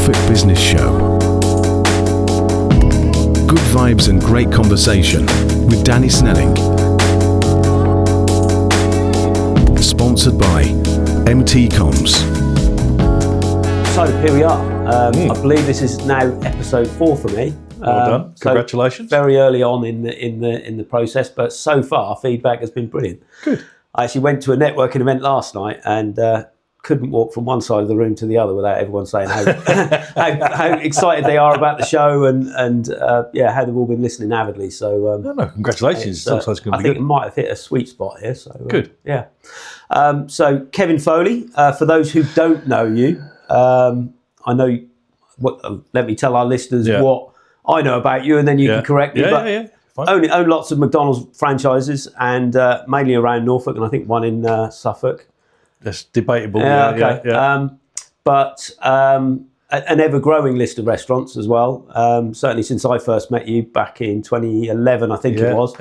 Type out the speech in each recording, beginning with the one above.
Norfolk Business Show. Good vibes and great conversation with Danny Snelling. Sponsored by MT Comms. So here we are. I believe this is now episode 4 for me. Well done. Congratulations. So very early on in the process, but so far feedback has been brilliant. Good. I actually went to a networking event last night and couldn't walk from one side of the room to the other without everyone saying how excited they are about the show and how they've all been listening avidly. So congratulations. I think it might have hit a sweet spot here. So good. Yeah. So Kevin Foley, for those who don't know you, I know let me tell our listeners what I know about you, and then you can correct me. Own lots of McDonald's franchises, and mainly around Norfolk, and I think one in Suffolk. That's debatable. But an ever-growing list of restaurants as well. Certainly since I first met you back in 2011, I think it was,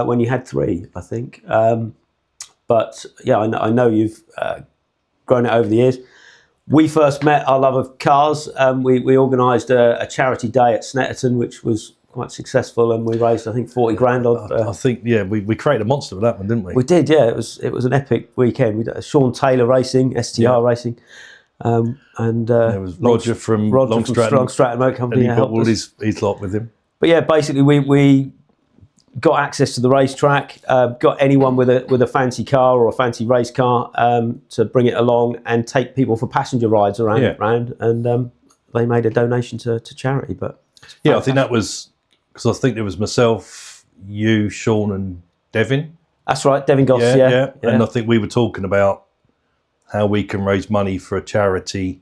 when you had 3, I think. I know you've grown it over the years. We first met our love of cars. We organised a charity day at Snetterton, which was quite successful, and we raised, I think, 40 grand. I think, we created a monster with that one, didn't we? We did, yeah. It was an epic weekend. We did Sean Taylor Racing, STR Racing, and there was Roger from Stratton Motor Company. And he got all his lot with him. But yeah, basically we got access to the racetrack, got anyone with a fancy car or a fancy race car to bring it along and take people for passenger rides around, and they made a donation to charity. But I think that was because I think there was myself, you, Sean, and Devin. That's right, Devin Goss. Yeah. And I think we were talking about how we can raise money for a charity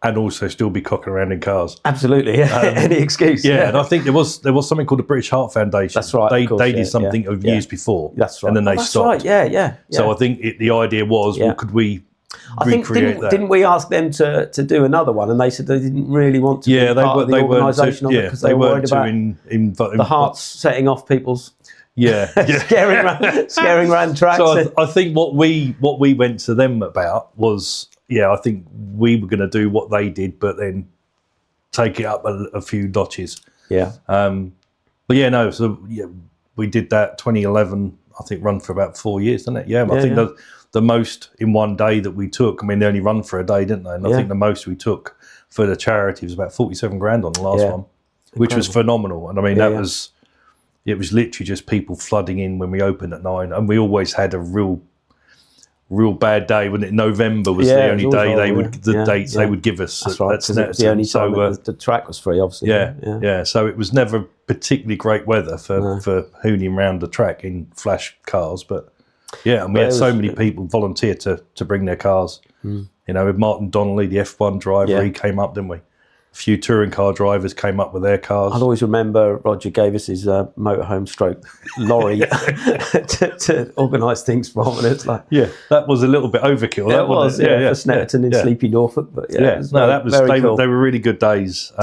and also still be cocking around in cars. Absolutely, any excuse. Yeah, and I think there was something called the British Heart Foundation. That's right. They did something years before. That's right. And then they stopped. Right. Yeah. So I think the idea was, well, could we recreate that? Didn't we ask them to do another one? And they said they didn't really want to be part of the organisation because they were worried about the hearts setting off people's scaring around tracks. So I think what we went to them about was, I think we were going to do what they did, but then take it up a few notches. Yeah. We did that 2011, I think, run for about 4 years, didn't it? I think the most in one day that we took, they only run for a day, didn't they? And I think the most we took for the charity was about 47 grand on the last one, which was phenomenal. And it was literally just people flooding in when we opened at 9, and we always had a real bad day, wasn't it? November was the only day they would give us. That's right, because it was the only time the track was free, obviously. Yeah. So it was never particularly great weather for hooning around the track in flash cars, but and we had so many people volunteer to bring their cars. With Martin Donnelly, the F1 driver, he came up, didn't we? A few touring car drivers came up with their cars. I'll always remember Roger gave us his motorhome stroke lorry to organise things from, and it's like that was a little bit overkill. That was for Snetterton in Sleepy Norfolk, but they cool. were really good days.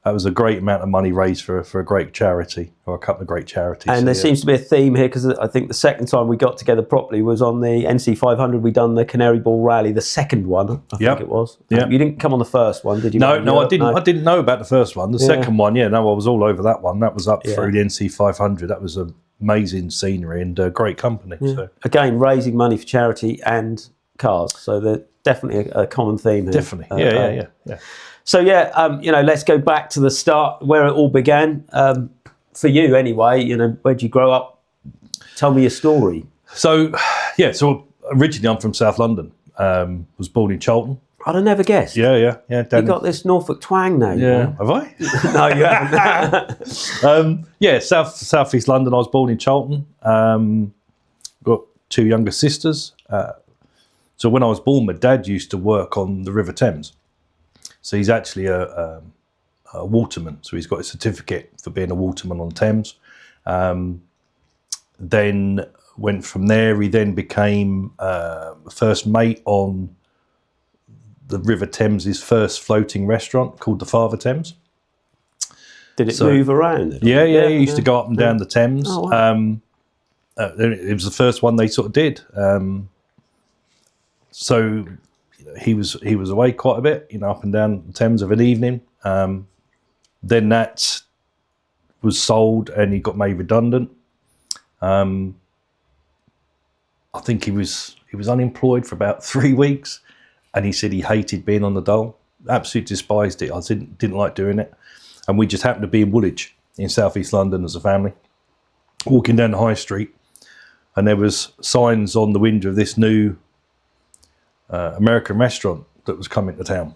That was a great amount of money raised for a great charity, or a couple of great charities. And there seems to be a theme here, because I think the second time we got together properly was on the NC 500. We done the Canary Ball Rally, the second one, I think it was. You didn't come on the first one, did you? No, I didn't. No. I didn't know about the first one. The second one, I was all over that one. That was up through the NC 500. That was amazing scenery and great company. Yeah. So again, raising money for charity and cars. So they're definitely a common theme here. Definitely, yeah. So let's go back to the start where it all began. For you, anyway, where'd you grow up? Tell me your story. So originally I'm from South London. Was born in Charlton. I'd have never guessed. Yeah. You got this Norfolk twang now. Yeah, have I? No, you haven't. South East London. I was born in Charlton. Got 2 younger sisters. So when I was born, my dad used to work on the River Thames. So he's actually a waterman. So he's got a certificate for being a waterman on Thames. Then went from there. He then became first mate on the River Thames's first floating restaurant called the Father Thames. Did it move around? Yeah. He used to go up and down the Thames. Oh, wow. It was the first one they sort of did. so he was away quite a bit, up and down the Thames of an evening. Then that was sold and he got made redundant. I think he was unemployed for about 3 weeks, and he said he hated being on the dole. Absolutely despised it. I didn't like doing it. And we just happened to be in Woolwich in southeast London as a family, walking down the high street, and there was signs on the window of this new American restaurant that was coming to town.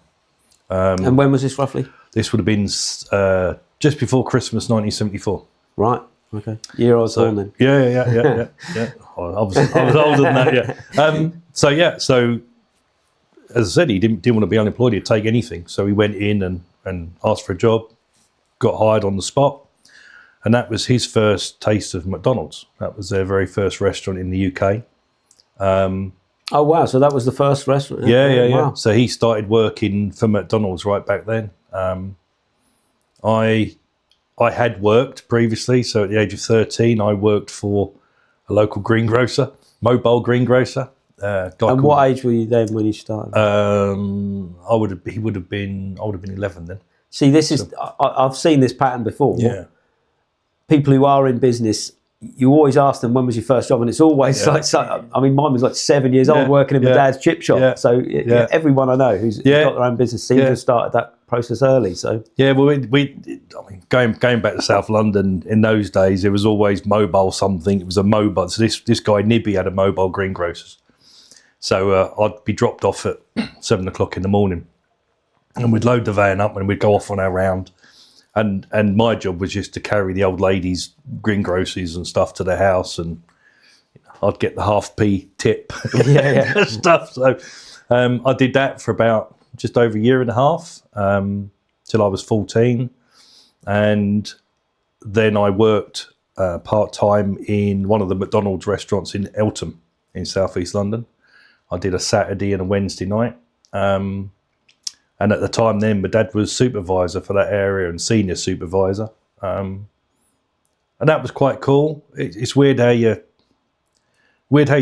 And when was this roughly? This would have been just before Christmas 1974. Right. Okay. Year I was born then. Yeah. I was older than that. Yeah. So as I said, he didn't want to be unemployed. He'd take anything. So he went in and asked for a job, got hired on the spot, and that was his first taste of McDonald's. That was their very first restaurant in the UK. Oh wow! So that was the first restaurant. Yeah. Wow. So he started working for McDonald's right back then. I had worked previously, so at the age of 13, I worked for a local greengrocer, mobile greengrocer. And what age were you then when you started? I would have been 11 then. See, this is I've seen this pattern before. Yeah. People who are in business, you always ask them, when was your first job? And it's always mine was like 7 years old working in my dad's chip shop. Yeah. So everyone I know who's got their own business seems to have started that process early. So going back to South London in those days, it was always mobile something. It was a mobile. So this guy Nibby had a mobile greengrocers. So I'd be dropped off at 7 o'clock in the morning, and we'd load the van up and we'd go off on our round. And my job was just to carry the old ladies' greengrocers and stuff to their house, and I'd get the half-p tip stuff. So I did that for about just over a year and a half till I was 14. And then I worked part-time in one of the McDonald's restaurants in Eltham in southeast London. I did a Saturday and a Wednesday night. And at the time then, my dad was supervisor for that area and senior supervisor. And that was quite cool. It's weird how you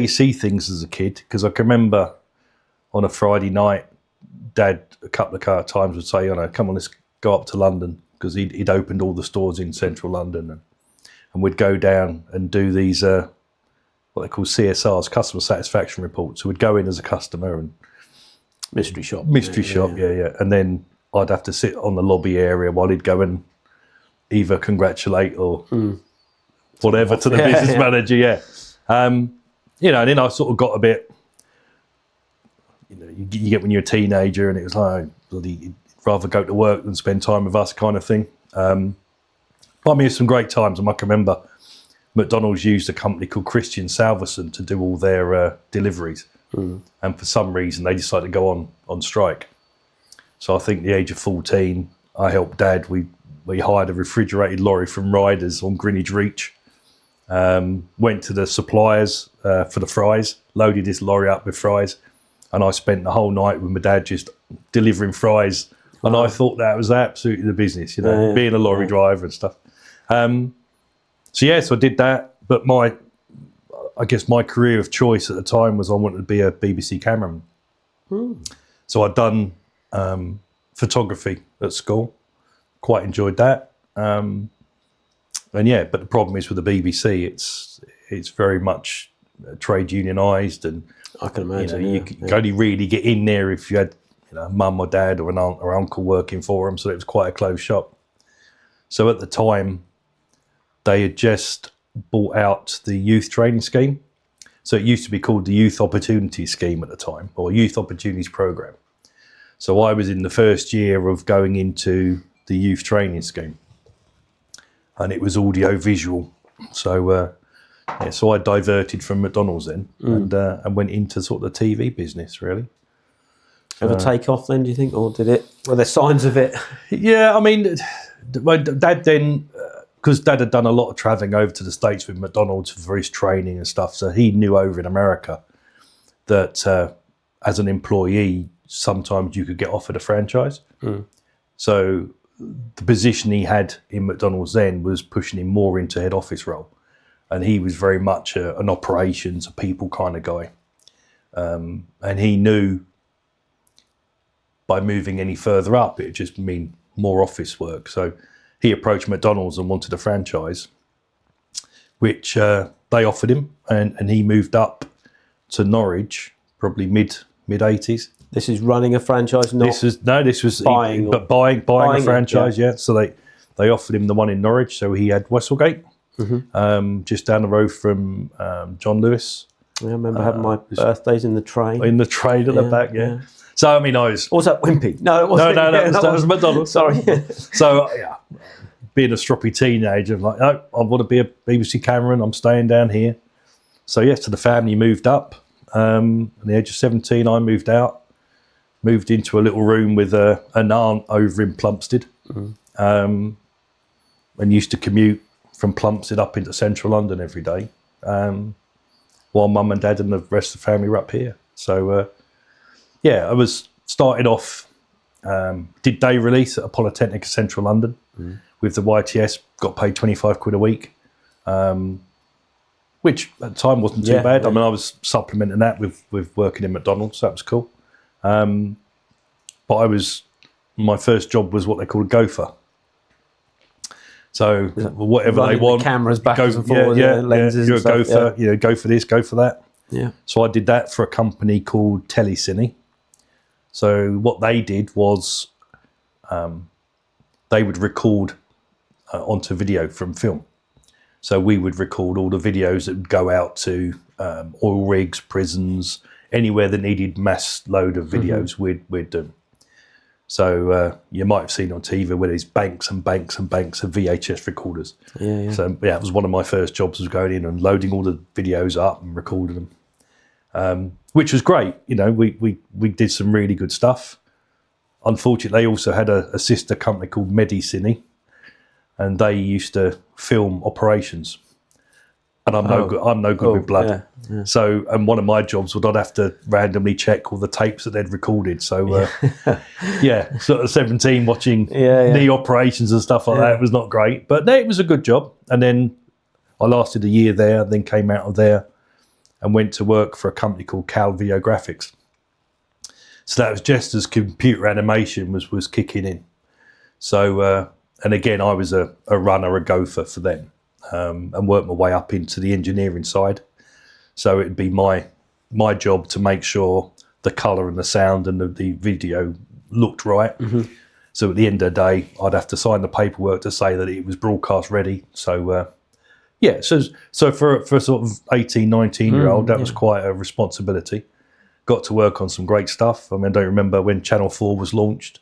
see things as a kid, because I can remember on a Friday night, Dad a couple of times would say, come on, let's go up to London, because he'd opened all the stores in central London, and we'd go down and do these what they call CSRs, customer satisfaction reports. So we'd go in as a customer and mystery shop, yeah. And then I'd have to sit on the lobby area while he'd go and either congratulate or whatever to the business manager, and then I sort of got a bit, you get when you're a teenager, and it was like, bloody, you'd rather go to work than spend time with us kind of thing. But I some great times. I can remember McDonald's used a company called Christian Salverson to do all their deliveries. And for some reason, they decided to go on strike. So I think at the age of 14, I helped Dad. We hired a refrigerated lorry from Riders on Greenwich Reach. Went to the suppliers for the fries, loaded this lorry up with fries, and I spent the whole night with my dad just delivering fries. And I thought that was absolutely the business, being a lorry driver and stuff. So I did that. But I guess my career of choice at the time was I wanted to be a BBC cameraman. So I'd done photography at school, quite enjoyed that. But the problem is with the BBC, it's very much trade unionised, and I can imagine you could only really get in there if you had mum or dad or an aunt or uncle working for them. So it was quite a closed shop. So at the time, they had just bought out the youth training scheme. So it used to be called the Youth Opportunities Scheme at the time, or Youth Opportunities Programme. So I was in the first year of going into the youth training scheme, and it was audio visual. So so I diverted from McDonald's then and went into sort of the TV business, really. Ever take off then, do you think, or were there signs of it? Yeah, my dad then, because Dad had done a lot of travelling over to the States with McDonald's for his training and stuff, so he knew over in America that as an employee, sometimes you could get offered a franchise. So the position he had in McDonald's then was pushing him more into head office role, and he was very much an operations, a people kind of guy. And he knew by moving any further up, it would just mean more office work. So he approached McDonald's and wanted a franchise, which they offered him, and he moved up to Norwich, probably mid 80s. This is running a franchise, This was buying a franchise. Yeah. So they offered him the one in Norwich. So he had Westlegate, just down the road from John Lewis. I remember having my birthdays in the train. In the train at the back, yeah. So I mean, I was. Or was that Wimpy? No, it wasn't. No, that was McDonald's. Sorry. So yeah, being a stroppy teenager, I'm like, no, I want to be a BBC cameraman. I'm staying down here. So yes, so the family moved up. At the age of 17, I moved out. Moved into a little room with an aunt over in Plumstead, and used to commute from Plumstead up into central London every day, while mum and dad and the rest of the family were up here. So, I was started off, did day release at a Polytechnic in central London with the YTS, got paid 25 quid a week, which at the time wasn't too bad. I mean, I was supplementing that with working in McDonald's, so that was cool. But my first job was what they call a gopher. So whatever they want, the cameras back and forth, lenses. You're a gopher, go for this, go for that. Yeah. So I did that for a company called Telecine. So what they did was, they would record onto video from film. So we would record all the videos that would go out to oil rigs, prisons, anywhere that needed mass load of videos, we'd do. So you might have seen on TV where there's banks and banks and banks of VHS recorders. Yeah. So it was one of my first jobs, was going in and loading all the videos up and recording them, which was great. We did some really good stuff. Unfortunately, they also had a sister company called Medicine, and they used to film operations. And I'm no good with blood. Yeah. So, and one of my jobs would I'd have to randomly check all the tapes that they'd recorded. So, sort of 17 watching knee operations and stuff like that was not great. But it was a good job. And then I lasted a year there, then came out of there and went to work for a company called Cal Videographics. So that was just as computer animation was kicking in. So, and again, I was a runner, a gopher for them. And worked my way up into the engineering side. So it'd be my job to make sure the colour and the sound and the video looked right. So at the end of the day, I'd have to sign the paperwork to say that it was broadcast ready. So, so for a sort of 18, 19-year-old, that was quite a responsibility. Got to work on some great stuff. I mean, I don't remember when Channel 4 was launched.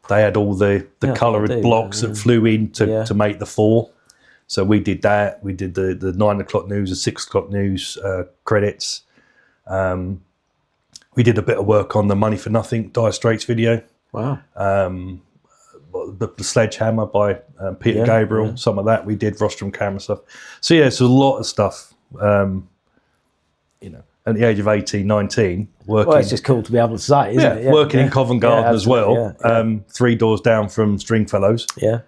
They had all the coloured blocks that flew in to make the 4. So we did that. We did the 9 o'clock news, the 6 o'clock news credits. We did a bit of work on the Money for Nothing Dire Straits video. Wow. The Sledgehammer by Peter Gabriel. Some of that we did, rostrum camera stuff. So so a lot of stuff. At the age of 18, 19, working. Well, it's just cool to be able to say, isn't it? Yeah, working in Covent Garden as well. 3 doors down from Stringfellows. Yeah.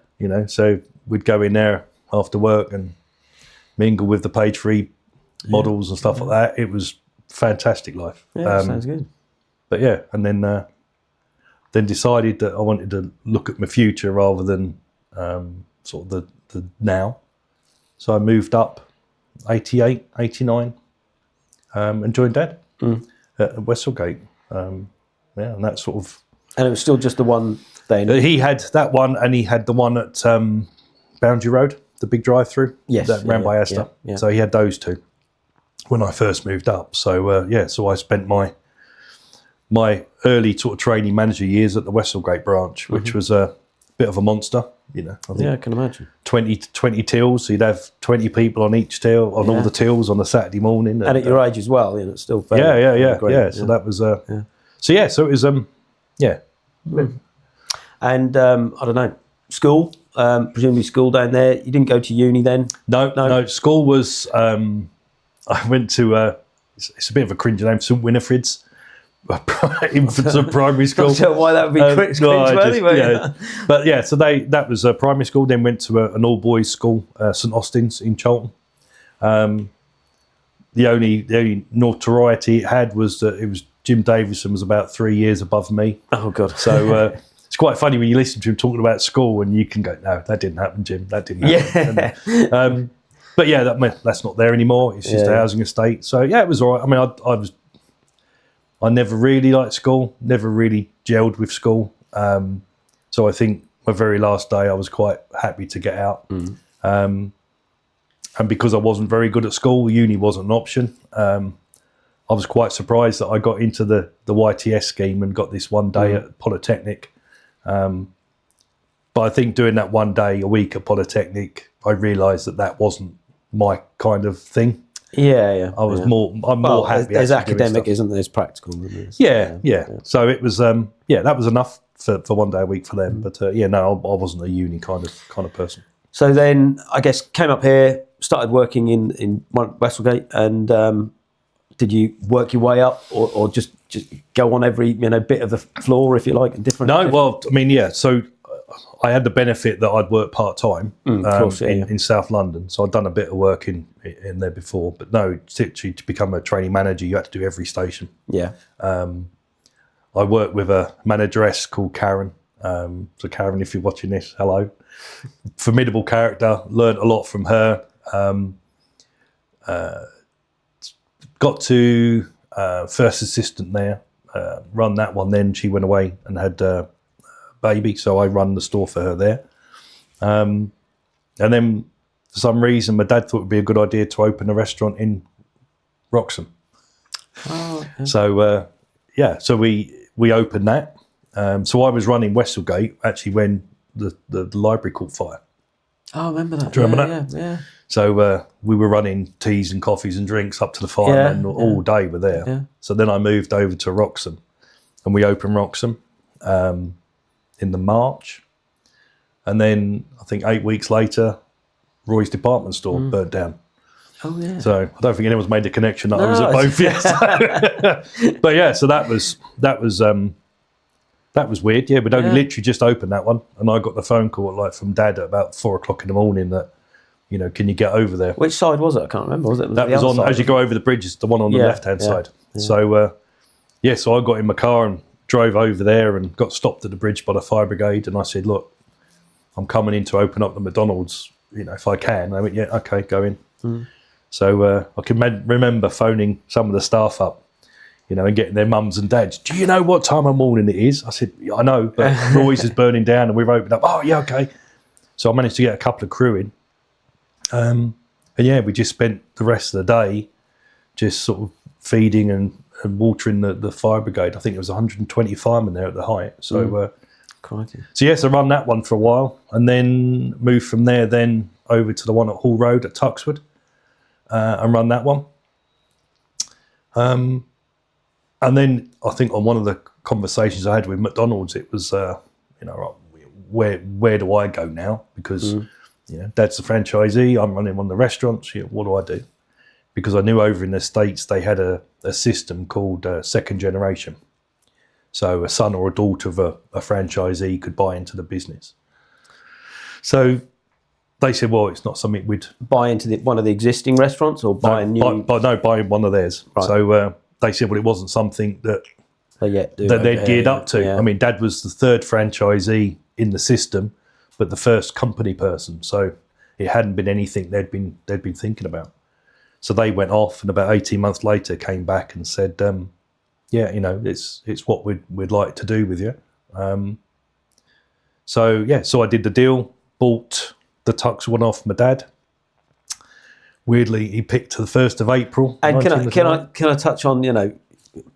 So we'd go in there after work and mingle with the page 3 models and stuff like that. It was fantastic life. Yeah, sounds good. But and then decided that I wanted to look at my future rather than sort of the now. So I moved up 88, 89 and joined Dad at Westlegate. And that sort of... And it was still just the one then? He had that one, and he had the one at Boundary Road, the big drive-through that ran by Astor. Yeah. So he had those 2 when I first moved up. So so I spent my early sort of training manager years at the Westlegate branch, which was a bit of a monster. I think I can imagine. 20 tills. So you'd have 20 people on each till, on all the tills on a Saturday morning. And at your age as well, it's still fairly great. So that was so it was And I don't know, school. Presumably school down there. You didn't go to uni then? No. School was. I went to. It's a bit of a cringe name, St Winifred's. Infants of primary school. Not sure why that would be cringe, but so that was primary school. Then went to an all boys school, St Austin's in Charlton. the only notoriety it had was that it was Jim Davison was about 3 years above me. Oh God! So it's quite funny when you listen to him talking about school, and you can go, "No, that didn't happen, Jim. That didn't happen." Yeah. And, but yeah, that's not there anymore. It's just a housing estate. So yeah, it was all right. I mean, I never really liked school. Never really gelled with school. So I think my very last day, I was quite happy to get out. And because I wasn't very good at school, uni wasn't an option. I was quite surprised that I got into the YTS scheme and got this one day at Polytechnic. But I think doing that one day a week at Polytechnic, I realised that wasn't my kind of thing. Yeah. I'm more happy. There's academic, isn't there? There's practical. Yeah. So it was, that was enough for 1 day a week for them. But I wasn't a uni kind of person. So then, I guess, came up here, started working in Westlegate, and did you work your way up, or just go on every bit of the floor, if you like, different? No, well, I mean, yeah. So I had the benefit that I'd worked part time in South London, so I'd done a bit of work in there before. But no, to become a training manager, you had to do every station. Yeah. I worked with a manageress called Karen. So Karen, if you're watching this, hello. Formidable character. Learned a lot from her. Got to first assistant there. Run that one. Then she went away and had a baby, so I run the store for her there. And then for some reason, my dad thought it would be a good idea to open a restaurant in Wroxham. Oh, okay. So so we opened that. So I was running Westlegate actually when the library caught fire. Oh, I remember that. Do you remember that? Yeah. So we were running teas and coffees and drinks up to the fire, and all day we're there. Yeah. So then I moved over to Wroxham, and we opened Wroxham in the March. And then I think 8 weeks later, Roy's department store burnt down. Oh, yeah. So I don't think anyone's made the connection that I was at both yet. But yeah, so that was weird. Yeah, we'd only literally just opened that one, and I got the phone call from Dad at about 4 o'clock in the morning that, can you get over there? Which side was it? I can't remember. Was it? That was on as you go over the bridge. It's the one on the left-hand side. Yeah. So so I got in my car and drove over there and got stopped at the bridge by the fire brigade, and I said, "Look, I'm coming in to open up the McDonald's. If I can." They went, "Yeah, okay, go in." So I can remember phoning some of the staff up, and getting their mums and dads. "Do you know what time of morning it is?" I said, "Yeah, I know, but Roy's is burning down and we've opened up." "Oh, yeah, okay." So I managed to get a couple of crew in. And we just spent the rest of the day just sort of feeding and watering the fire brigade. I think it was 120 firemen there at the height. So, I run that one for a while, and then moved from there then over to the one at Hall Road at Tuxford, and run that one. And then I think on one of the conversations I had with McDonald's, it was, where do I go now? Because Dad's the franchisee, I'm running one of the restaurants. What do I do? Because I knew over in the States they had a system called second generation. So a son or a daughter of a franchisee could buy into the business. So they said, well, it's not something we'd... Buy into one of the existing restaurants or buy a new... buy one of theirs. Right. So they said, well, it wasn't something that they'd geared up to. Yeah. I mean, Dad was the third franchisee in the system, but the first company person. So it hadn't been anything they'd been thinking about. So they went off, and about 18 months later came back and said, it's what we'd like to do with you. So I did the deal, bought the Tux one off my dad. Weirdly, he picked the 1st of April. And can I touch on,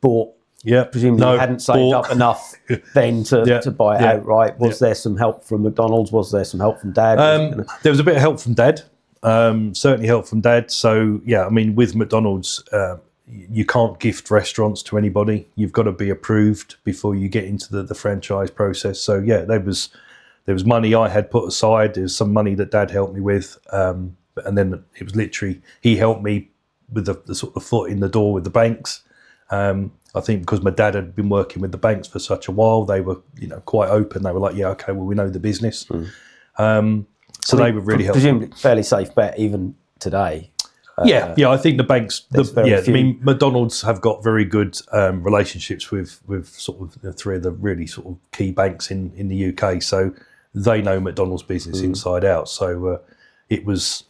bought? Yeah, presumably you hadn't saved up enough then to buy it outright. Was there some help from McDonald's? Was there some help from Dad? There was a bit of help from Dad. Certainly help from Dad. So with McDonald's, you can't gift restaurants to anybody. You've got to be approved before you get into the franchise process. So there was money I had put aside. There's some money that Dad helped me with, and then it was literally he helped me with the sort of foot in the door with the banks. I think because my dad had been working with the banks for such a while, they were quite open. They were like, yeah, okay, well, we know the business. They were really helpful. Presumably fairly safe bet even today. I think the banks. I few. mean, McDonald's have got very good relationships with sort of the three of the really sort of key banks in the UK. So they know McDonald's business inside out. So it was.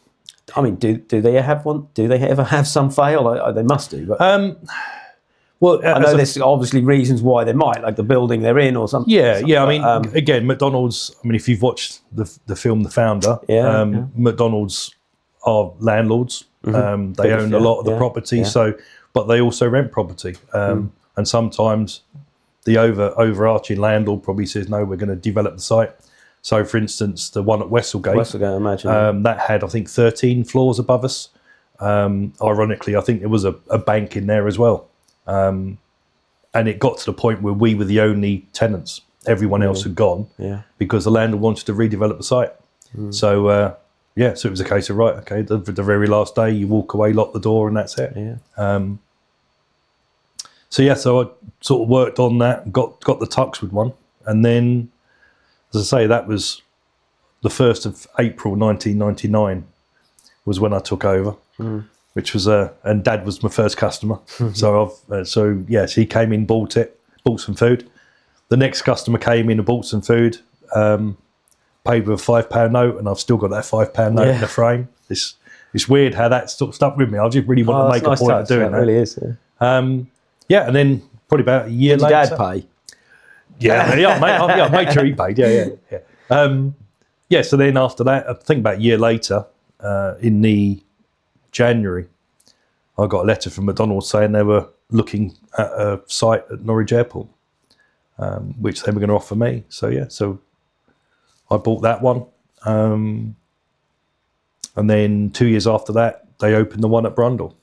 I mean, do they have one? Do they ever have some fail? They must do. But well, I know there's obviously reasons why they might, like the building they're in or something. Yeah. I mean, again, McDonald's. I mean, if you've watched the film The Founder, McDonald's are landlords. They own a lot of the property, but they also rent property, and sometimes the overarching landlord probably says, no, we're going to develop the site. So, for instance, the one at Westlegate, I imagine that had, I think, 13 floors above us. Ironically, I think there was a bank in there as well, and it got to the point where we were the only tenants. Everyone else had gone because the landlord wanted to redevelop the site. So, so it was a case of, right, okay, the very last day, you walk away, lock the door, and that's it. So I sort of worked on that, got the Tuxwood one, and then, as I say, that was the 1st of April 1999 was when I took over, which was and Dad was my first customer. So he came in, bought some food. The next customer came in and bought some food, paid with a £5 note, and I've still got that £5 note in the frame. It's weird how that sort of stuck with me. I just really want to make a point of doing that. It really is. And then probably about a year later. Did Dad pay? I made sure he paid. So then after that, I think about a year later, in the January, I got a letter from McDonald's saying they were looking at a site at Norwich Airport, which they were going to offer me. So I bought that one. And then 2 years after that, they opened the one at Brundle.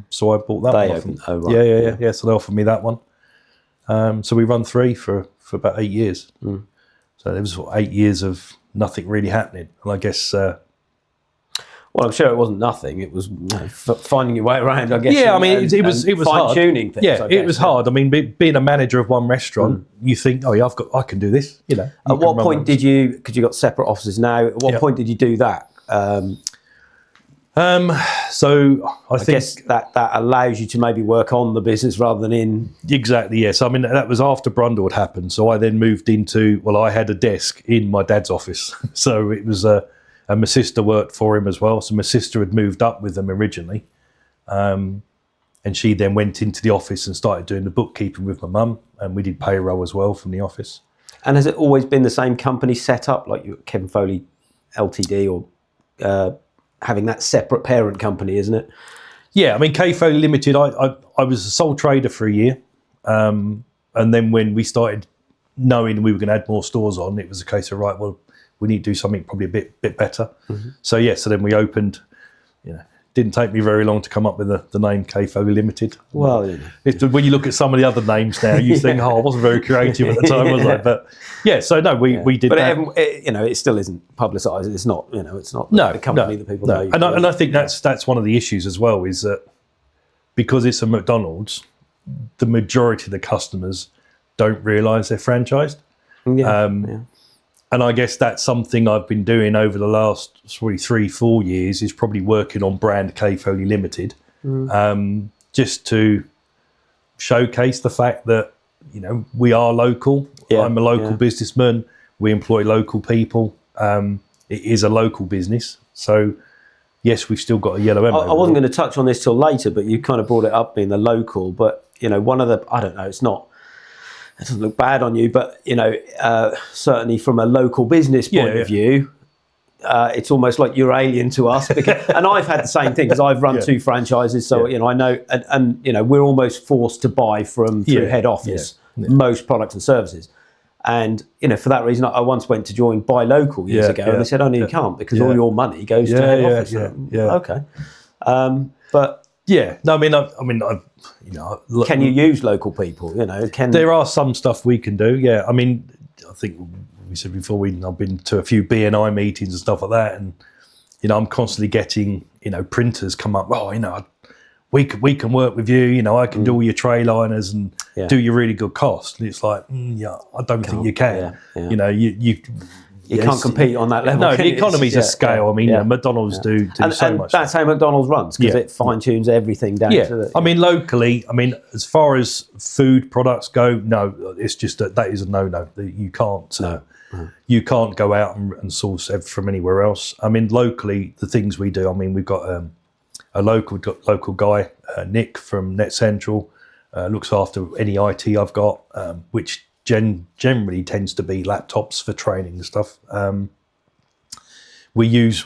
So I bought that one. Oh, right. Yeah. So they offered me that one. So we run 3 for about 8 years. So there was 8 years of nothing really happening. And I guess... well, I'm sure it wasn't nothing. It was finding your way around, I guess. Yeah, I mean, it was hard. Fine-tuning things, Yeah, it was hard. I mean, being a manager of one restaurant, you think, I can do this. At what point did you, because you got separate offices now, at what point did you do that? So I think guess that allows you to maybe work on the business rather than in... Exactly, yes. I mean, that was after Brundle had happened. So I then moved into, I had a desk in my dad's office. So it was, and my sister worked for him as well. So my sister had moved up with them originally. And she then went into the office and started doing the bookkeeping with my mum. And we did payroll as well from the office. And has it always been the same company set up, like Kevin Foley Ltd, or... having that separate parent company, isn't it? Yeah, I mean, K Foley Limited, I was a sole trader for a year. And then when we started knowing we were going to add more stores on, it was a case of, right, well, we need to do something probably a bit better. So then we opened, didn't take me very long to come up with the name K Foley Limited. Well, when you look at some of the other names now, you think, I wasn't very creative at the time, was I? But we did that. But it still isn't publicised. It's not, it's not the company that people know. And I think that's one of the issues as well, is that because it's a McDonald's, the majority of the customers don't realise they're franchised. And I guess that's something I've been doing over the last 3-4 years, is probably working on brand K Foley Limited, just to showcase the fact that, we are local. I'm a local businessman. We employ local people. It is a local business. So, yes, we've still got a yellow M. I wasn't going to touch on this till later, but you kind of brought it up being the local. But, one of the, I don't know, it doesn't look bad on you, but certainly from a local business point of view, it's almost like you're alien to us. And I've had the same thing, because I've run 2 franchises, so I know, and we're almost forced to buy through head office most products and services. And for that reason, I once went to join Buy Local years ago, and they said, "Oh, no, you can't, because all your money goes to head office." Okay, but can you use local people? There are some stuff we can do. Yeah, I mean, I think we said before, I've been to a few BNI meetings and stuff like that, and I'm constantly getting printers come up. Well, we can work with you. I can do all your tray liners and do your really good cost. And it's like, I don't think you can. You can't compete on that level. No, the economies of scale. I mean, McDonald's do so much. That's how McDonald's runs, because it fine-tunes everything down to the... I mean, locally, as far as food products go, no, it's just that is a no-no. You can't... You can't go out and source from anywhere else. I mean, locally, the things we do, I mean, we've got a local guy, Nick from Net Central, looks after any IT I've got, which generally tends to be laptops for training and stuff. We use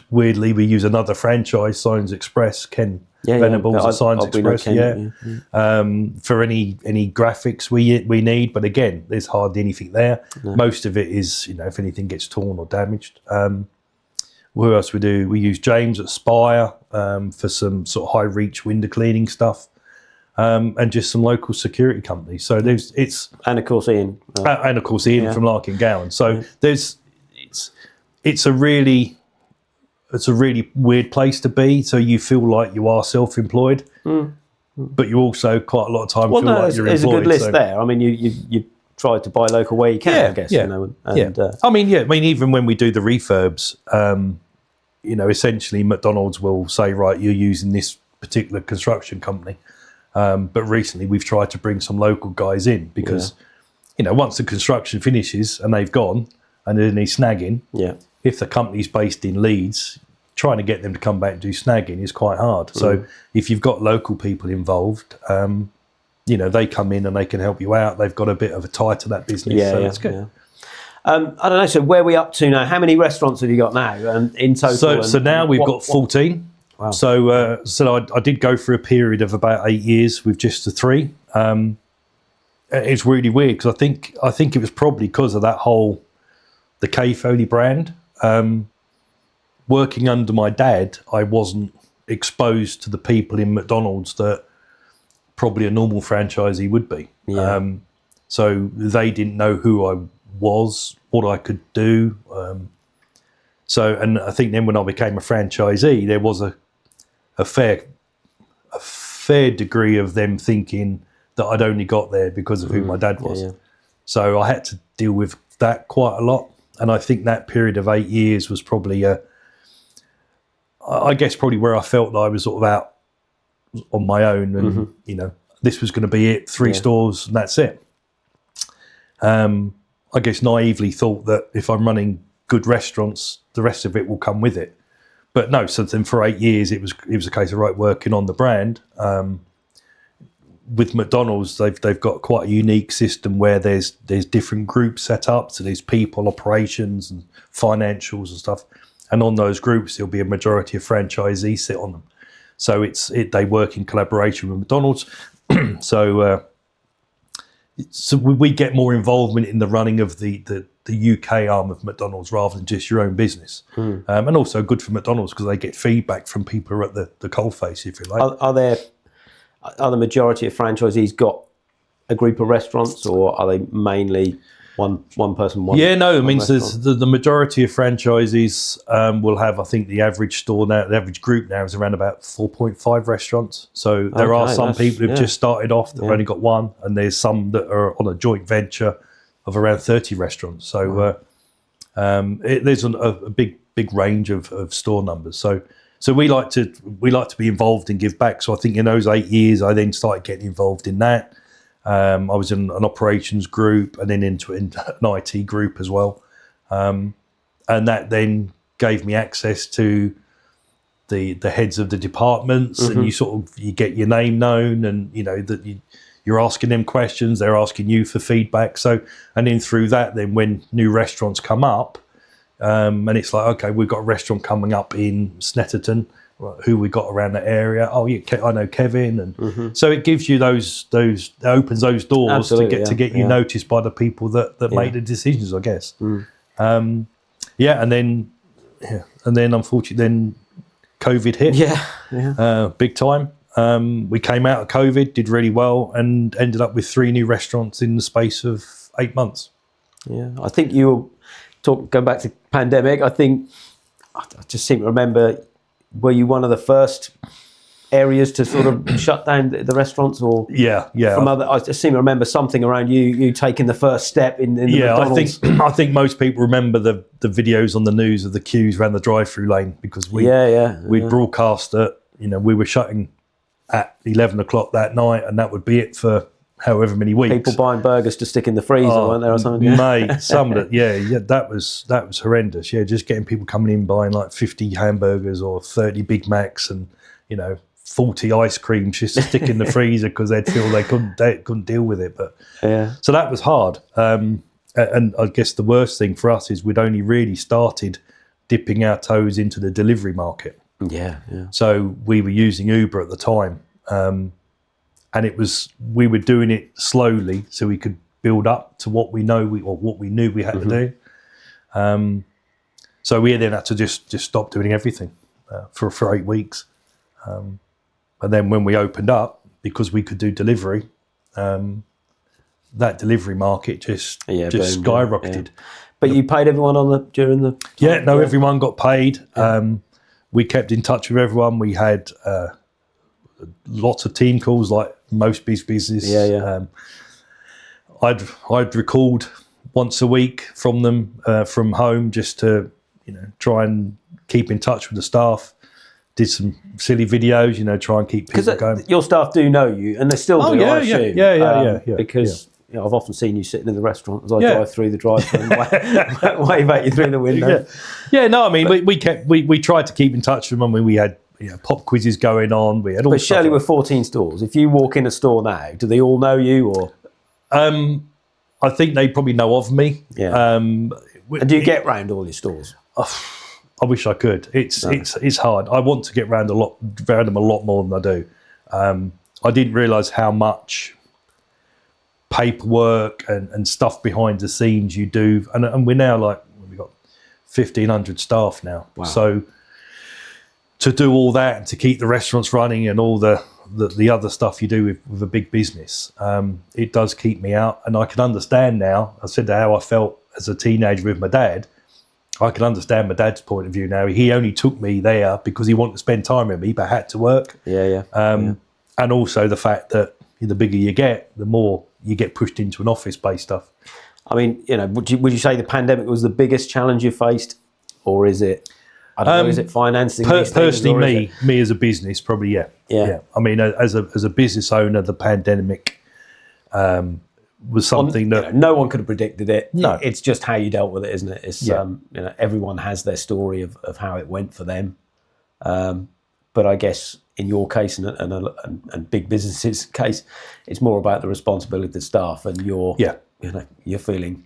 another franchise, Signs Express, Ken Venables at Signs Express. For any graphics we need, but again, there's hardly anything there. No. Most of it is, if anything gets torn or damaged. Who else we do? We use James at Spire for some sort of high reach window cleaning stuff. And just some local security companies. So and of course Ian from Larkin Gowan. So it's a really weird place to be. So you feel like you are self-employed, but you also quite a lot of time feel like you're employed. There's a good list there. I mean, you try to buy local where you can, I guess. I mean, even when we do the refurbs, essentially McDonald's will say, right, you're using this particular construction company. But recently we've tried to bring some local guys in because, once the construction finishes and they've gone and there's any snagging, if the company's based in Leeds, trying to get them to come back and do snagging is quite hard. So if you've got local people involved, they come in and they can help you out. They've got a bit of a tie to that business, so it's good. I don't know, so where are we up to now? How many restaurants have you got now in total? So now we've got 14. Wow. So I did go through a period of about 8 years with just the 3. It's really weird because I think it was probably because of the Kevin Foley brand. Working under my dad, I wasn't exposed to the people in McDonald's that probably a normal franchisee would be. Yeah. So they didn't know who I was, what I could do. And I think then when I became a franchisee, there was a fair degree of them thinking that I'd only got there because of who my dad was. Yeah. So I had to deal with that quite a lot. And I think that period of 8 years was probably probably where I felt that I was sort of out on my own and, this was going to be it, 3 stores and that's it. I guess naively thought that if I'm running good restaurants, the rest of it will come with it. But no, so then for 8 years, it was a case of working on the brand. With McDonald's, they've got quite a unique system where there's different groups set up. So there's people, operations, and financials and stuff. And on those groups, there'll be a majority of franchisees sit on them. So they work in collaboration with McDonald's. So we get more involvement in the running of the UK arm of McDonald's rather than just your own business. And also good for McDonald's because they get feedback from people who are at the coalface, if you like. Are the majority of franchisees got a group of restaurants, or are they mainly one person? The majority of franchisees will have, I think the average store now, the average group now is around about 4.5 restaurants. So there are some people who've just started off that have only got one, and there's some that are on a joint venture of around 30 restaurants. So there's a big range of store numbers. So we like to be involved and give back. So I think in those 8 years, I then started getting involved in that. I was in an operations group and then into an IT group as well. And that then gave me access to the heads of the departments, and you get your name known, and that you're asking them questions, they're asking you for feedback. So, and then through that, then when new restaurants come up, and it's like, okay, we've got a restaurant coming up in Snetterton, who we got around that area. Oh yeah, I know Kevin, and so it gives you those opens those doors. Absolutely, to get you noticed by the people that make the decisions, I guess. And then unfortunately, then COVID hit. Big time. We came out of COVID, did really well, and ended up with 3 new restaurants in the space of 8 months. Yeah, I think going back to pandemic, I just seem to remember, were you one of the first areas to sort of shut down the restaurants, or yeah. From other, I seem to remember something around you taking the first step in the McDonald's. I think most people remember the videos on the news of the queues around the drive-through lane, because we broadcast that we were shutting at 11 o'clock that night, and that would be it for however many weeks. People buying burgers to stick in the freezer, weren't there, or something? Mate, some of it, that was horrendous. Yeah, just getting people coming in buying like 50 hamburgers or 30 Big Macs and 40 ice creams just to stick in the freezer because they'd feel they couldn't deal with it. But so that was hard. And I guess the worst thing for us is we'd only really started dipping our toes into the delivery market. Yeah. So we were using Uber at the time, and we were doing it slowly so we could build up to what we knew we had to do. So we then had to just stop doing everything for 8 weeks. And then when we opened up, because we could do delivery, that delivery market just skyrocketed. But you paid everyone during the time? Everyone got paid. We kept in touch with everyone. We had lots of team calls, like most business. I'd record once a week from them from home, just to try and keep in touch with the staff. Did some silly videos, try and keep people going. Your staff do know you, and they still do, I assume. Yeah. Because I've often seen you sitting in the restaurant as I drive through the drive-thru and wave at you through the window. We tried to keep in touch with them. I mean, we had pop quizzes going on. We had all. But surely with 14 stores, if you walk in a store now, do they all know you, or? I think they probably know of me. Yeah. And do you get round all your stores? I wish I could. It's hard. I want to get round them a lot more than I do. I didn't realise how much paperwork and stuff behind the scenes you do, and we're now we've got 1,500 staff now. Wow. So to do all that and to keep the restaurants running and all the other stuff you do with a big business, it does keep me out. And I can understand now. I said how I felt as a teenager with my dad. I can understand my dad's point of view now. He only took me there because he wanted to spend time with me, but had to work. And also the fact that the bigger you get, the more you get pushed into an office-based stuff. I mean, would you say the pandemic was the biggest challenge you faced, or is it? I don't know. Is it financing? Personally, me as a business, probably yeah. I mean, as a business owner, the pandemic was something that no one could have predicted it. No, it's just how you dealt with it, isn't it? It's everyone has their story of how it went for them. But I guess in your case and big businesses' case, it's more about the responsibility of the staff and you're feeling.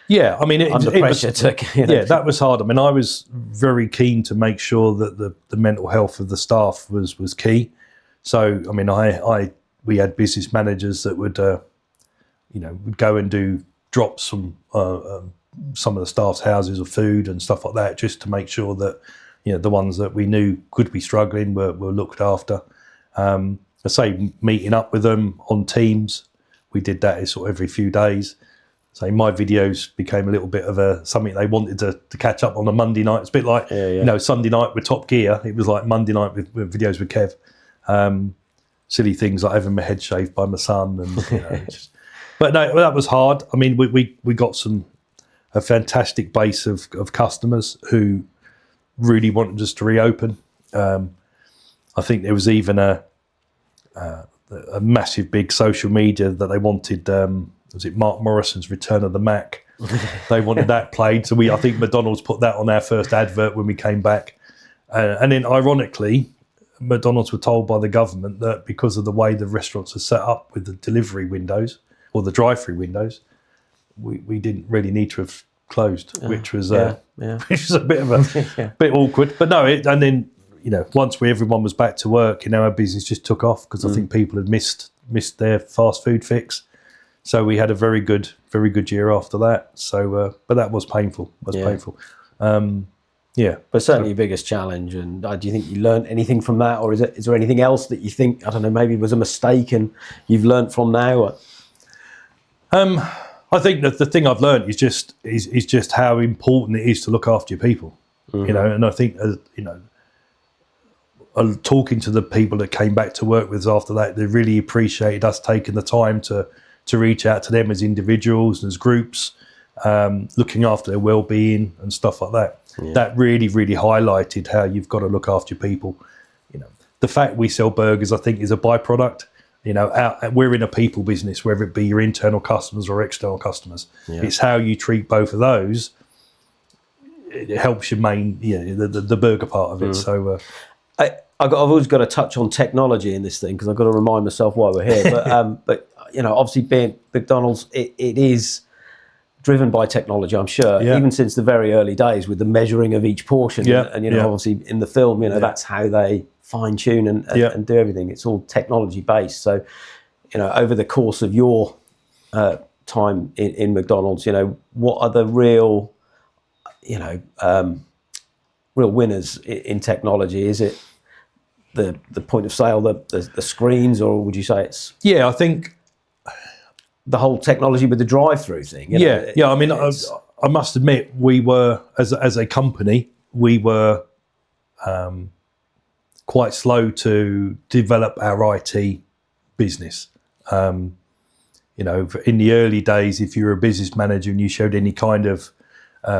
Yeah, I mean, under pressure. That was hard. I mean, I was very keen to make sure that the mental health of the staff was key. So, I mean, we had business managers that would go and do drops from some of the staff's houses of food and stuff like that, just to make sure that the ones that we knew could be struggling were looked after. I say meeting up with them on Teams. We did that sort of every few days. So my videos became a little bit of something they wanted to catch up on a Monday night. It's a bit like Sunday night with Top Gear. It was like Monday night with videos with Kev. Silly things like having my head shaved by my son, and but no, that was hard. I mean, we got a fantastic base of customers who really wanted us to reopen. I think there was even a massive big social media that they wanted. Was it Mark Morrison's Return of the Mac? They wanted that played. So I think McDonald's put that on our first advert when we came back. And then ironically, McDonald's were told by the government that because of the way the restaurants are set up with the delivery windows or the drive-through windows, we didn't really need to have closed, which was a bit of a bit awkward. But no, and then once everyone was back to work, our business just took off because I think people had missed their fast food fix. So we had a very good year after that. So, but that was painful. Painful. But certainly your biggest challenge. And do you think you learned anything from that, or is there anything else that you think maybe was a mistake and you've learned from now? I think that the thing I've learned is just how important it is to look after your people. And I think talking to the people that came back to work with us after that, they really appreciated us taking the time to reach out to them as individuals and as groups, looking after their well-being and stuff like that. Yeah. That really, really highlighted how you've got to look after your people. The fact we sell burgers, I think, is a byproduct. We're in a people business, whether it be your internal customers or external customers. Yeah. It's how you treat both of those. It helps your main, the burger part of it. So, I've always got to touch on technology in this thing because I've got to remind myself why we're here. But obviously being McDonald's, it is driven by technology, I'm sure, even since the very early days with the measuring of each portion. And obviously in the film, that's how they fine tune and do everything. It's all technology based. So, over the course of your time in McDonald's, what are the real, real winners in technology? Is it the point of sale, the screens, or would you say it's? Yeah, I think the whole technology with the drive-through thing. I mean, I must admit, we were as a company, we were quite slow to develop our IT business. In the early days, if you were a business manager and you showed any kind of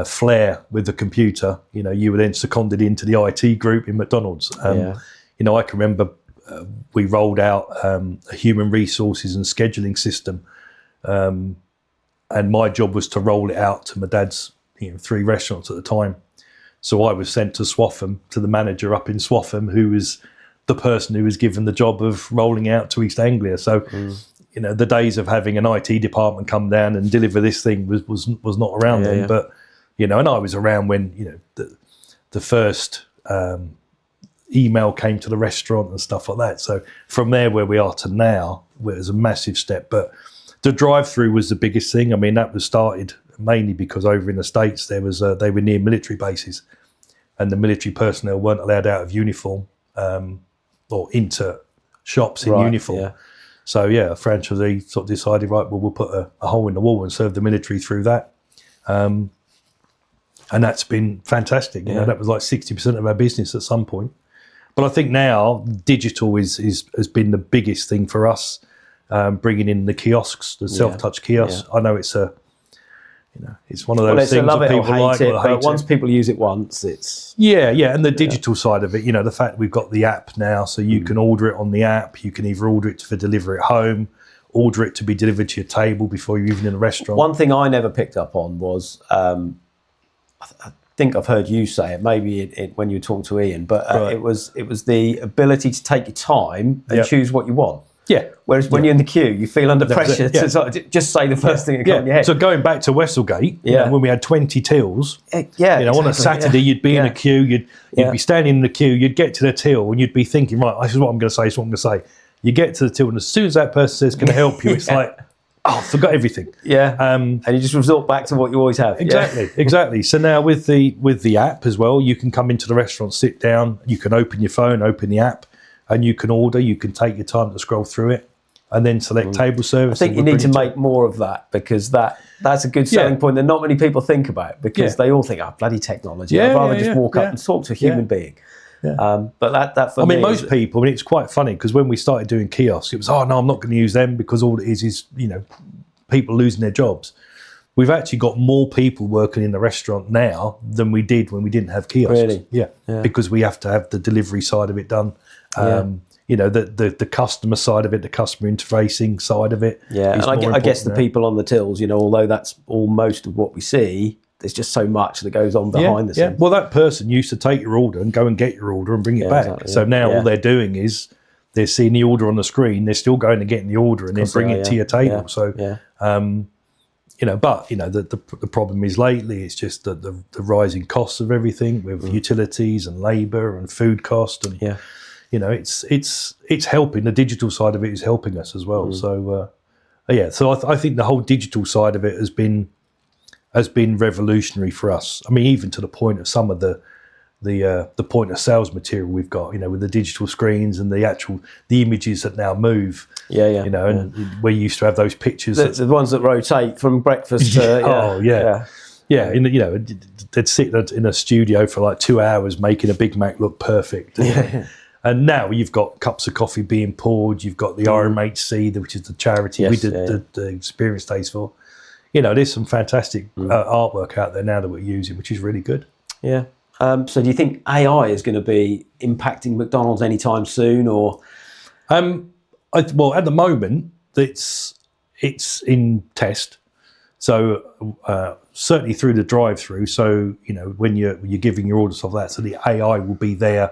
flair with the computer, you were then seconded into the IT group in McDonald's. I can remember we rolled out a human resources and scheduling system, and my job was to roll it out to my dad's 3 restaurants at the time. So I was sent to Swaffham, to the manager up in Swaffham, who was the person who was given the job of rolling out to East Anglia. So, the days of having an IT department come down and deliver this thing was not around then. But, and I was around when, the first email came to the restaurant and stuff like that. So from there where we are to now, where there's a massive step. But the drive-through was the biggest thing. I mean, that was started mainly because over in the States they were near military bases, and the military personnel weren't allowed out of uniform or into shops in uniform. So a franchisee sort of decided, right, well, we'll put a hole in the wall and serve the military through that, and that's been fantastic. That was like 60% of our business at some point. But I think now digital has been the biggest thing for us, bringing in the kiosks, the self-touch kiosks. I know it's it's one of those things that people like. But once people use it once, it's... and the digital side of it, the fact we've got the app now, so you can order it on the app, you can either order it for delivery at home, order it to be delivered to your table before you're even in a restaurant. One thing I never picked up on was, I think I've heard you say it, maybe when you were talking to Ian, but it was the ability to take your time and choose what you want. Whereas when you're in the queue, you feel under pressure to sort of just say the first thing that comes in your head. So going back to Westlegate, when we had 20 tills, on a Saturday you'd be in a queue, you'd be standing in the queue, you'd get to the till and you'd be thinking, right, this is what I'm going to say, this is what I'm going to say. You get to the till and as soon as that person says, can I help you, it's like, I forgot everything. And you just resort back to what you always have. Exactly. So now with the app as well, you can come into the restaurant, sit down, you can open your phone, open the app, and you can order, you can take your time to scroll through it and then select table service. I think you need to make more of that, because that's a good selling point that not many people think about, because they all think, bloody technology. I'd rather just walk up and talk to a human being. But that for me... most people, it's quite funny, because when we started doing kiosks, it was, no, I'm not going to use them because all it is people losing their jobs. We've actually got more people working in the restaurant now than we did when we didn't have kiosks. Really? Yeah. Because we have to have the delivery side of it done. The customer side of it, the customer interfacing side of it. And I guess the people on the tills, although that's all most of what we see, there's just so much that goes on behind the scenes. Well, that person used to take your order and go and get your order and bring it back. Exactly, so now all they're doing is they're seeing the order on the screen, they're still going and getting the order and then bringing it to your table. The problem is lately it's just the rising costs of everything with utilities and labour and food cost and it's helping. The digital side of it is helping us as well. So I think the whole digital side of it has been revolutionary for us. I mean, even to the point of some of the point of sales material we've got, with the digital screens and the images that now move. And we used to have those pictures. The ones that rotate from breakfast to... they'd sit in a studio for like 2 hours making a Big Mac look perfect. And now you've got cups of coffee being poured. You've got the RMHC, which is the charity we did the experience days for. There's some fantastic artwork out there now that we're using, which is really good. Yeah. So do you think AI is going to be impacting McDonald's anytime soon, or? Well, at the moment, it's in test. So certainly through the drive-through. So when you're giving your orders of that, so the AI will be there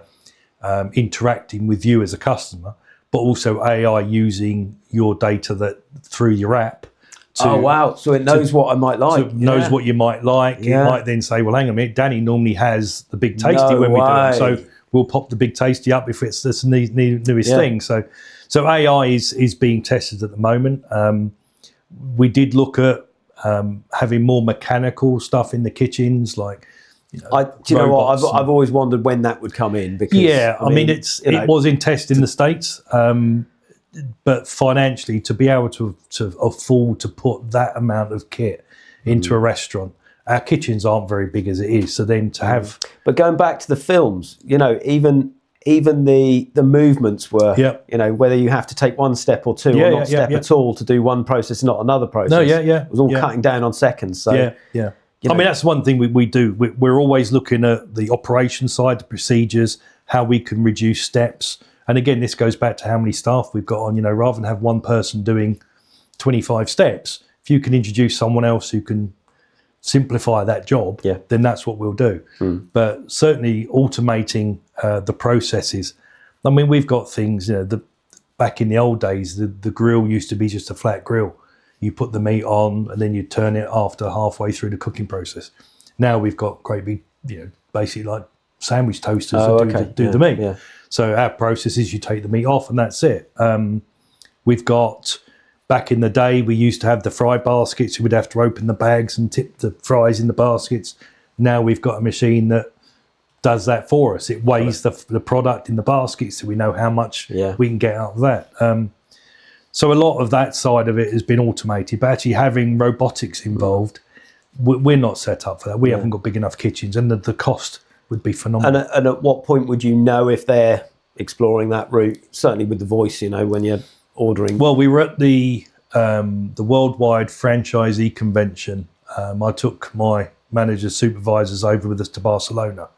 interacting with you as a customer, but also AI using your data through your app. Oh wow! So it knows what I might like. So it knows what you might like. Yeah. It might then say, "Well, hang on a minute. Danny normally has the Big Tasty when we do it, so we'll pop the Big Tasty up if it's this newest thing." So AI is being tested at the moment. We did look at having more mechanical stuff in the kitchens, like. Do you know what? I've always wondered when that would come in, because I mean it was in test in the States. But financially, to be able to afford to put that amount of kit into a restaurant, our kitchens aren't very big as it is. So then to have, but going back to the films, even the movements were, whether you have to take one step or two, or not step at all to do one process, not another process. It was all cutting down on seconds. So I mean, that's one thing we do. We're always looking at the operation side, the procedures, how we can reduce steps. And again, this goes back to how many staff we've got on. Rather than have one person doing 25 steps, if you can introduce someone else who can simplify that job, then that's what we'll do. But certainly automating the processes. I mean, we've got things, back in the old days, the grill used to be just a flat grill. You put the meat on and then you turn it after halfway through the cooking process. Now we've got great big, basically like sandwich toasters that do the meat. Yeah. So our process is you take the meat off and that's it. We've got, back in the day, we used to have the fry baskets. You would have to open the bags and tip the fries in the baskets. Now we've got a machine that does that for us. It weighs the product in the basket, so we know how much we can get out of that. So a lot of that side of it has been automated, but actually having robotics involved, we're not set up for that. We haven't got big enough kitchens, and the cost would be phenomenal. And at what point would you know if they're exploring that route? Certainly with the voice, when you're ordering. Well, we were at the Worldwide Franchisee Convention. I took my managers, supervisors over with us to Barcelona,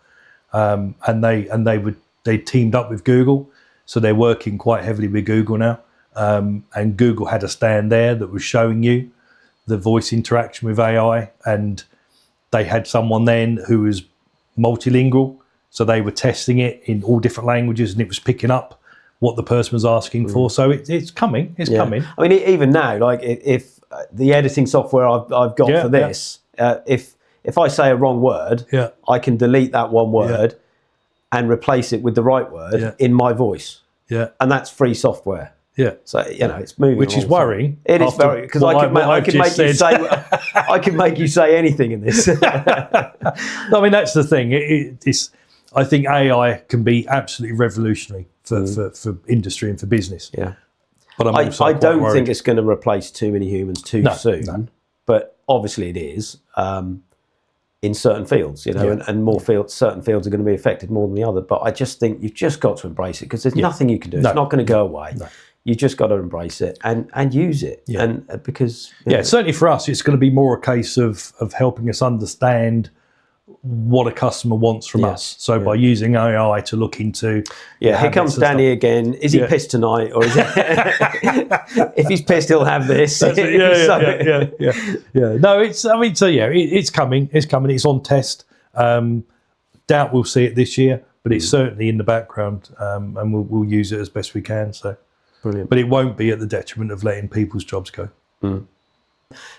and they teamed up with Google, so they're working quite heavily with Google now. And Google had a stand there that was showing you the voice interaction with AI, and they had someone then who was multilingual, so they were testing it in all different languages, and it was picking up what the person was asking for. So it's coming. It's coming. I mean, even now, like if the editing software I've got for this, if I say a wrong word, I can delete that one word and replace it with the right word in my voice. Yeah, and that's free software. Yeah, so it's moving, which is worrying. It is very, because I can make you say anything in this. I mean, that's the thing. I think AI can be absolutely revolutionary for industry and for business. Yeah, but I don't think it's going to replace too many humans too soon. No. But obviously, it is in certain fields, and more fields. Certain fields are going to be affected more than the other. But I just think you've just got to embrace it, because there's nothing you can do. It's not going to go away. No. You just got to embrace it and use it. Yeah. And because certainly for us, it's going to be more a case of helping us understand what a customer wants from us. So by using AI to look into here comes Danny again. Is he pissed tonight, or is it if he's pissed, he'll have this? No, it's coming. It's coming. It's on test. Doubt we'll see it this year, but it's certainly in the background, and we'll use it as best we can. So. Brilliant. But it won't be at the detriment of letting people's jobs go.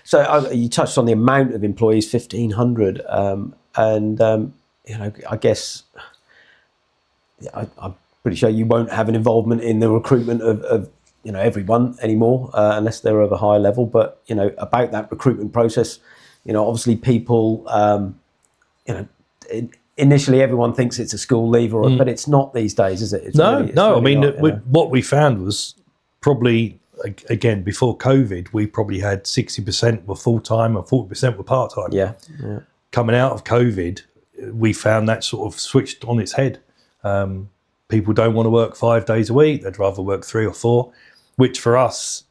So you touched on the amount of employees, 1,500, I guess I'm pretty sure you won't have an involvement in the recruitment of everyone anymore, unless they're of a higher level. But about that recruitment process, obviously people, initially everyone thinks it's a school leaver, but it's not these days, is it? It's really I mean, what we found was probably, again, before COVID, we probably had 60% were full-time and 40% were part-time. Yeah. Coming out of COVID, we found that sort of switched on its head. people don't want to work 5 days a week. They'd rather work 3 or 4, which for us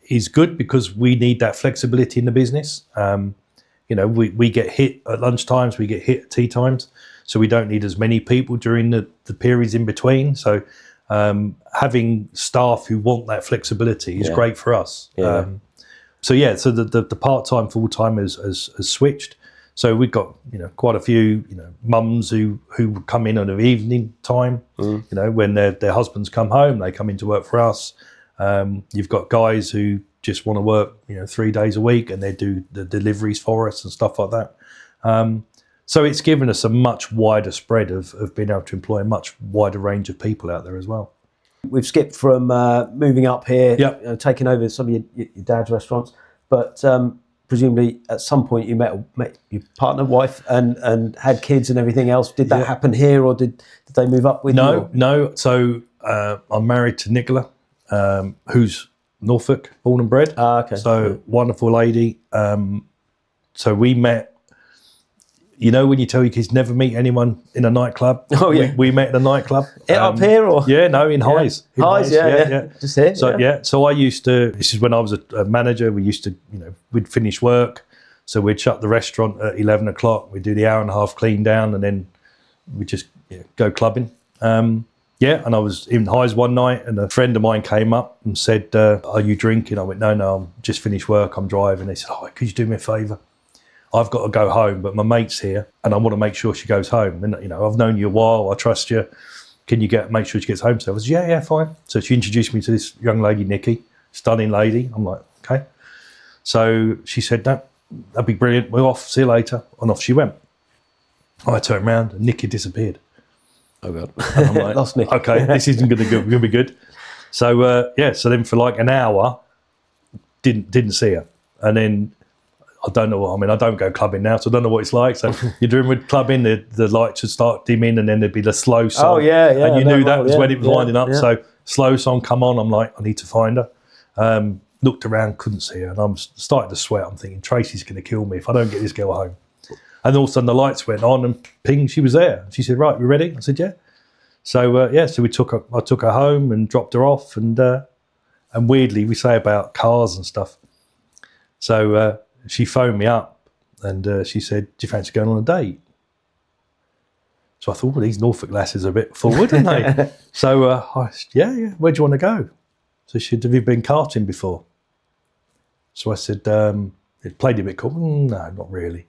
is good because we need that flexibility in the business. We get hit at lunchtimes, we get hit at tea times, so we don't need as many people during the periods in between. So having staff who want that flexibility is great for us. Yeah. So the part-time, full-time has switched. So we've got quite a few mums who come in on an evening time. When their husbands come home, they come in to work for us. You've got guys who just want to work 3 days a week and they do the deliveries for us and stuff like that. So it's given us a much wider spread of being able to employ a much wider range of people out there as well. We've skipped from moving up here, taking over some of your dad's restaurants, but presumably at some point you met your partner, wife, and had kids and everything else. Did that happen here, or did they move up with you? No. So I'm married to Nicola, who's Norfolk, born and bred. Okay. So wonderful lady. So we met. When you tell your kids never meet anyone in a nightclub. Oh yeah. We met in a nightclub. Up here or? Yeah, no, in Highs. Highs, yeah. Just here. So So I used to. This is when I was a manager. We used to, we'd finish work, so we'd shut the restaurant at 11 o'clock. We'd do the hour and a half clean down, and then we'd just go clubbing. And I was in Highs one night, and a friend of mine came up and said, "Are you drinking?" I went, "No, I'm just finished work. I'm driving." They said, "Oh, could you do me a favour? I've got to go home, but my mate's here, and I want to make sure she goes home. And I've known you a while. I trust you. Can you make sure she gets home?" So I was, yeah, fine. So she introduced me to this young lady, Nikki, stunning lady. I'm like, okay. So she said, "No, that'd be brilliant. We're off. See you later." And off she went. I turned around, and Nikki disappeared. Oh God! And I'm like, lost Nikki. Okay, this isn't going to be good. So so then for like an hour, didn't see her, and then. I don't know I don't go clubbing now, so I don't know what it's like. So you're doing with clubbing, the lights would start dimming and then there'd be the slow song. Oh, yeah. And you knew that was when it was winding up. Yeah. So slow song come on, I'm like, I need to find her. Looked around, couldn't see her. And I'm starting to sweat. I'm thinking, Tracy's going to kill me if I don't get this girl home. And all of a sudden the lights went on and ping, she was there. She said, "Right, we ready?" I said, "Yeah." So, so I took her home and dropped her off. And weirdly, we say about cars and stuff. So, she phoned me up and she said, "Do you fancy going on a date?" So I thought, well, these Norfolk lasses are a bit forward, aren't they? So I said, yeah, where do you want to go? So she said, "Have you been karting before?" So I said, it played a bit cool. No, not really.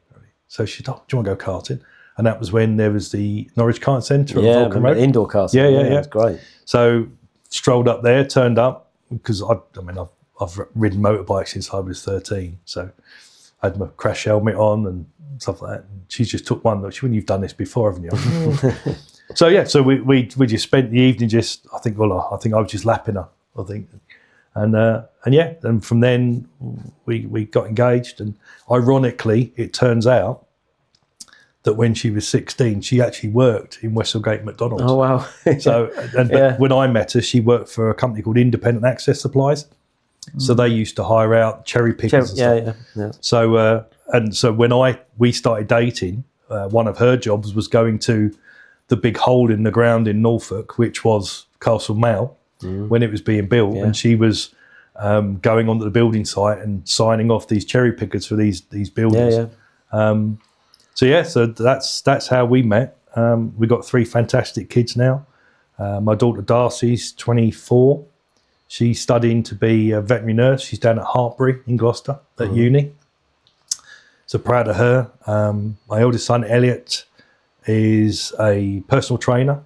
So she said, "Oh, do you want to go karting?" And that was when there was the Norwich Kart Centre on Vulcan Road. Indoor karting. Yeah. It's great. So strolled up there, turned up, because I've ridden motorbikes since I was 13. So I had my crash helmet on and stuff like that. And she just took one. She went, "You've done this before, haven't you?" So we just spent the evening I think I was just lapping her, I think. And from then we got engaged. And ironically, it turns out that when she was 16, she actually worked in Westgate McDonalds. Oh, wow. But when I met her, she worked for a company called Independent Access Supplies. So they used to hire out cherry pickers and stuff. Yeah. So when we started dating, one of her jobs was going to the big hole in the ground in Norfolk, which was Castle Male, when it was being built, and she was going onto the building site and signing off these cherry pickers for these buildings. So that's how we met. We've got 3 fantastic kids now. My daughter Darcy's 24. She's studying to be a veterinary nurse. She's down at Hartbury in Gloucester at uni. So proud of her. My eldest son, Elliot, is a personal trainer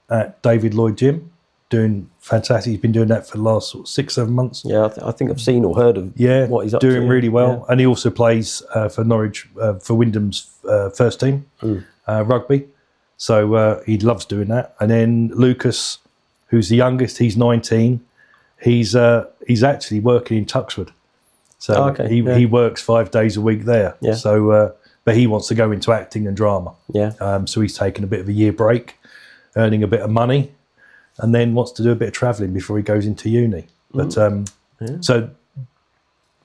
at David Lloyd Gym, doing fantastic. He's been doing that for the last 6-7 months. Yeah, I think I've seen or heard of what he's up to. Doing really well. Yeah. And he also plays for Norwich, for Wyndham's first team, rugby. So he loves doing that. And then Lucas, who's the youngest, he's 19. He's actually working in Tuxford, so he works 5 days a week there. Yeah. So, but he wants to go into acting and drama. Yeah. So he's taken a bit of a year break, earning a bit of money, and then wants to do a bit of travelling before he goes into uni. But so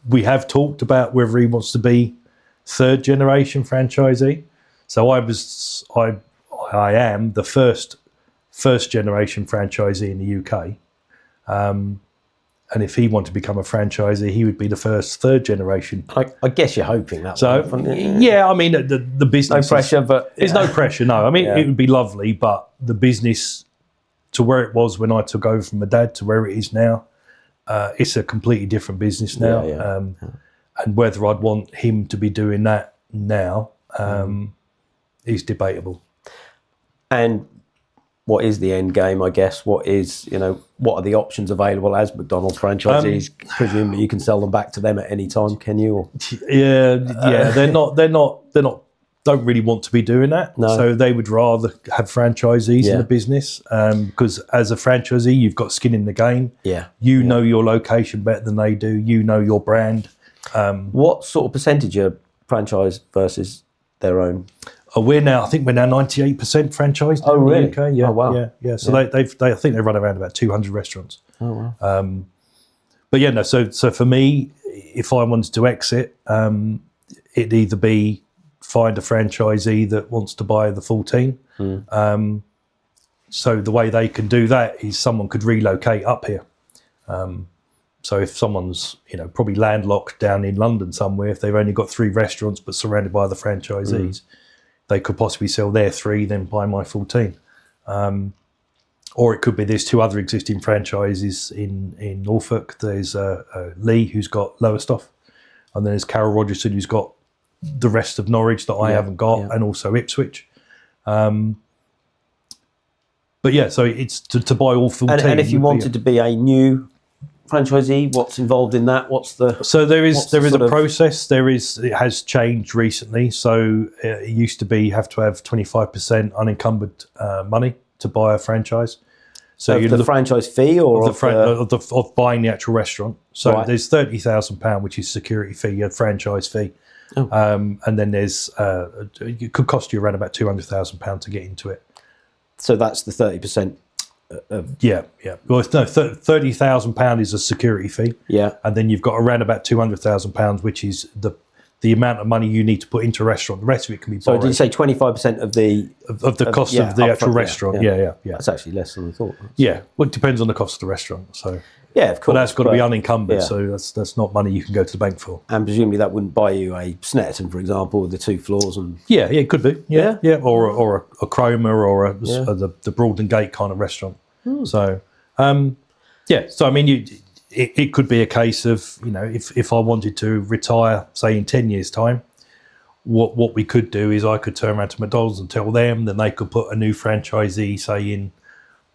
we have talked about whether he wants to be 3rd generation franchisee. So I am the first first generation franchisee in the UK. And if he wanted to become a franchisee, he would be the first third generation. I guess you're hoping that. So, yeah, I mean, the business... No pressure, but... There's no pressure, no. I mean, it would be lovely, but the business, to where it was when I took over from my dad to where it is now, it's a completely different business now. And whether I'd want him to be doing that now is debatable. And what is the end game, I guess? What are the options available as McDonald's franchisees? Presumably you can sell them back to them at any time, can you? Or? Yeah, they're not, don't really want to be doing that. No. So they would rather have franchisees in the business, because as a franchisee, you've got skin in the game. Yeah. You know your location better than they do. You know your brand. What sort of percentage are franchise versus their own? I think we're now 98% franchised. Oh, really? In the UK. Yeah. Oh, wow. Yeah. So I think they run around about 200 restaurants. Oh, wow. But yeah, no. So for me, if I wanted to exit, it'd either be find a franchisee that wants to buy the full team. So the way they can do that is someone could relocate up here. So if someone's, probably landlocked down in London somewhere, if they've only got 3 restaurants but surrounded by the franchisees, they could possibly sell their 3, then buy my full team. Or it could be there's 2 other existing franchises in Norfolk. There's Lee, who's got Lowestoft, and then there's Carol Rogerson, who's got the rest of Norwich that I haven't got, and also Ipswich. But yeah, so it's to buy all full team. And if you wanted to be a new franchisee, what's involved in that? There is a process. It has changed recently. So it used to be you have to have 25% unencumbered money to buy a franchise. So the franchise fee, or of buying the actual restaurant. So there's £30,000, which is security fee, a franchise fee, and then there's it could cost you around about £200,000 to get into it. So that's the 30%. Yeah. Well, no, £30,000 is a security fee. Yeah, and then you've got around about £200,000, which is the amount of money you need to put into a restaurant. The rest of it can be borrowed. So did you say 25% of the cost of the actual restaurant? Yeah. That's actually less than I thought. Yeah, well, it depends on the cost of the restaurant. So yeah, of course. But that's got to be unencumbered. So that's not money you can go to the bank for. And presumably that wouldn't buy you a Snetterton, for example, with the 2 floors and. Yeah, it could be. Yeah. Or a Chroma or the Broaden Gate kind of restaurant. So, So I mean, it could be a case of, if I wanted to retire, say in 10 years' time, what we could do is I could turn around to McDonald's and tell them, then they could put a new franchisee, say in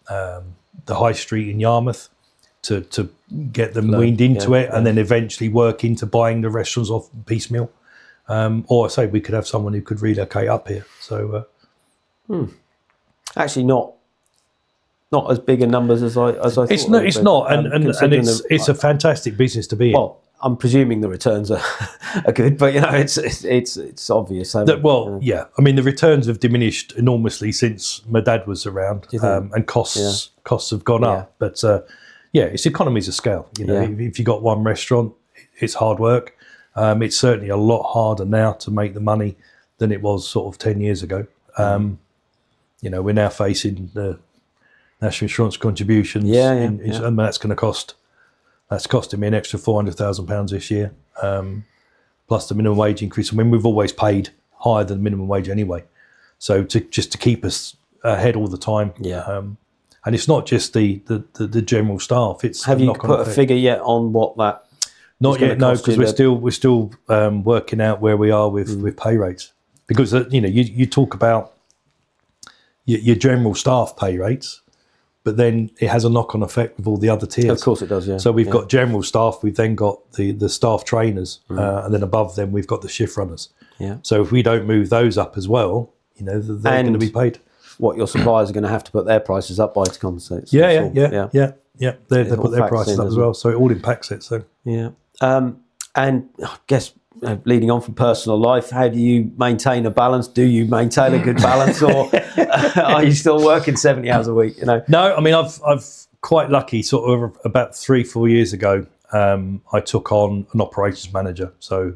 the High Street in Yarmouth, to get them weaned into it, and then eventually work into buying the restaurants off piecemeal. Or say we could have someone who could relocate up here. So, actually not as big a numbers as I thought. It's not, and it's a fantastic business to be in. Well, I'm presuming the returns are good, but it's obvious. I mean, the returns have diminished enormously since my dad was around, and costs have gone up. But it's economies of scale. If you got one restaurant, it's hard work. It's certainly a lot harder now to make the money than it was sort of 10 years ago. We're now facing the national insurance contributions. And that's going to cost. That's costing me an extra £400,000 this year, plus the minimum wage increase. I mean, we've always paid higher than minimum wage anyway, so just to keep us ahead all the time. And it's not just the general staff. It's have you put a figure yet on what that? Not yet, no, because we're still working out where we are with pay rates. Because you talk about your general staff pay rates. But then it has a knock-on effect with all the other tiers. Of course it does, yeah. So we've got general staff, we've then got the staff trainers, and then above them we've got the shift runners. Yeah. So if we don't move those up as well, they're going to be paid. What your suppliers are going to have to put their prices up by to compensate. So Yeah. They put their prices up as well, so it all impacts it. So yeah, and I guess. Leading on from personal life, how do you maintain a balance? Do you maintain a good balance, or are you still working 70 hours a week? No, I mean I've quite lucky. Sort of about 3-4 years ago, I took on an operations manager. So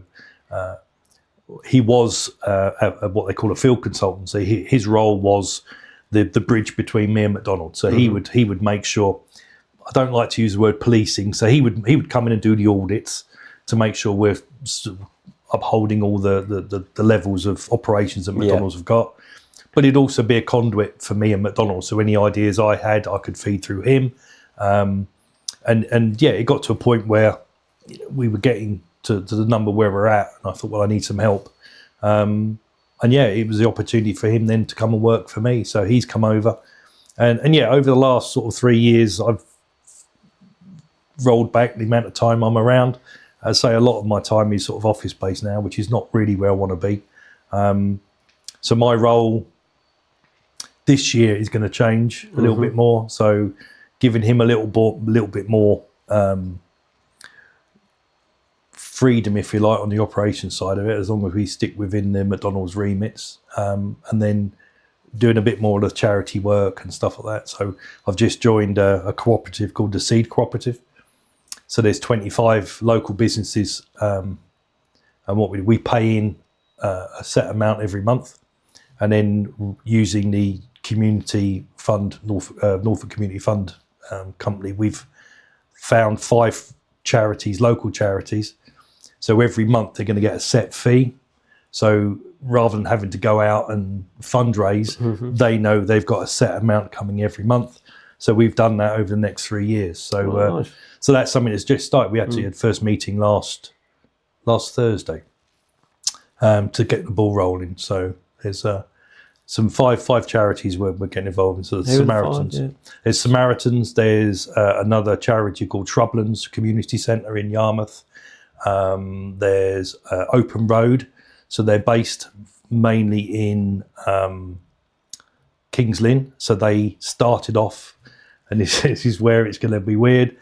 he was what they call a field consultant. So his role was the bridge between me and McDonald's. So he would make sure. I don't like to use the word policing. So he would come in and do the audits to make sure we're upholding all the levels of operations that McDonald's have got. But it'd also be a conduit for me and McDonald's. So any ideas I had, I could feed through him. And it got to a point where we were getting to the number where we're at. And I thought, well, I need some help. It was the opportunity for him then to come and work for me. So he's come over. And over the last sort of 3 years, I've rolled back the amount of time I'm around. I'd say a lot of my time is sort of office-based now, which is not really where I want to be. So my role this year is going to change a little bit more. So giving him a little bit more freedom, if you like, on the operations side of it, as long as we stick within the McDonald's remits, and then doing a bit more of the charity work and stuff like that. So I've just joined a cooperative called the Seed Cooperative. So there's 25 local businesses, and what we pay in a set amount every month, and then using the community fund, Norfolk Community Fund company, we've found 5 charities, local charities. So every month they're going to get a set fee. So rather than having to go out and fundraise, they know they've got a set amount coming every month. So we've done that over the next 3 years. So nice. So that's something that's just started. We actually had first meeting last Thursday to get the ball rolling. So there's some five charities we're getting involved in. So the Samaritans. There's Samaritans. There's another charity called Shrublands Community Centre in Yarmouth. There's Open Road. So they're based mainly in Kings Lynn. So they started off, and this is where it's going to be weird,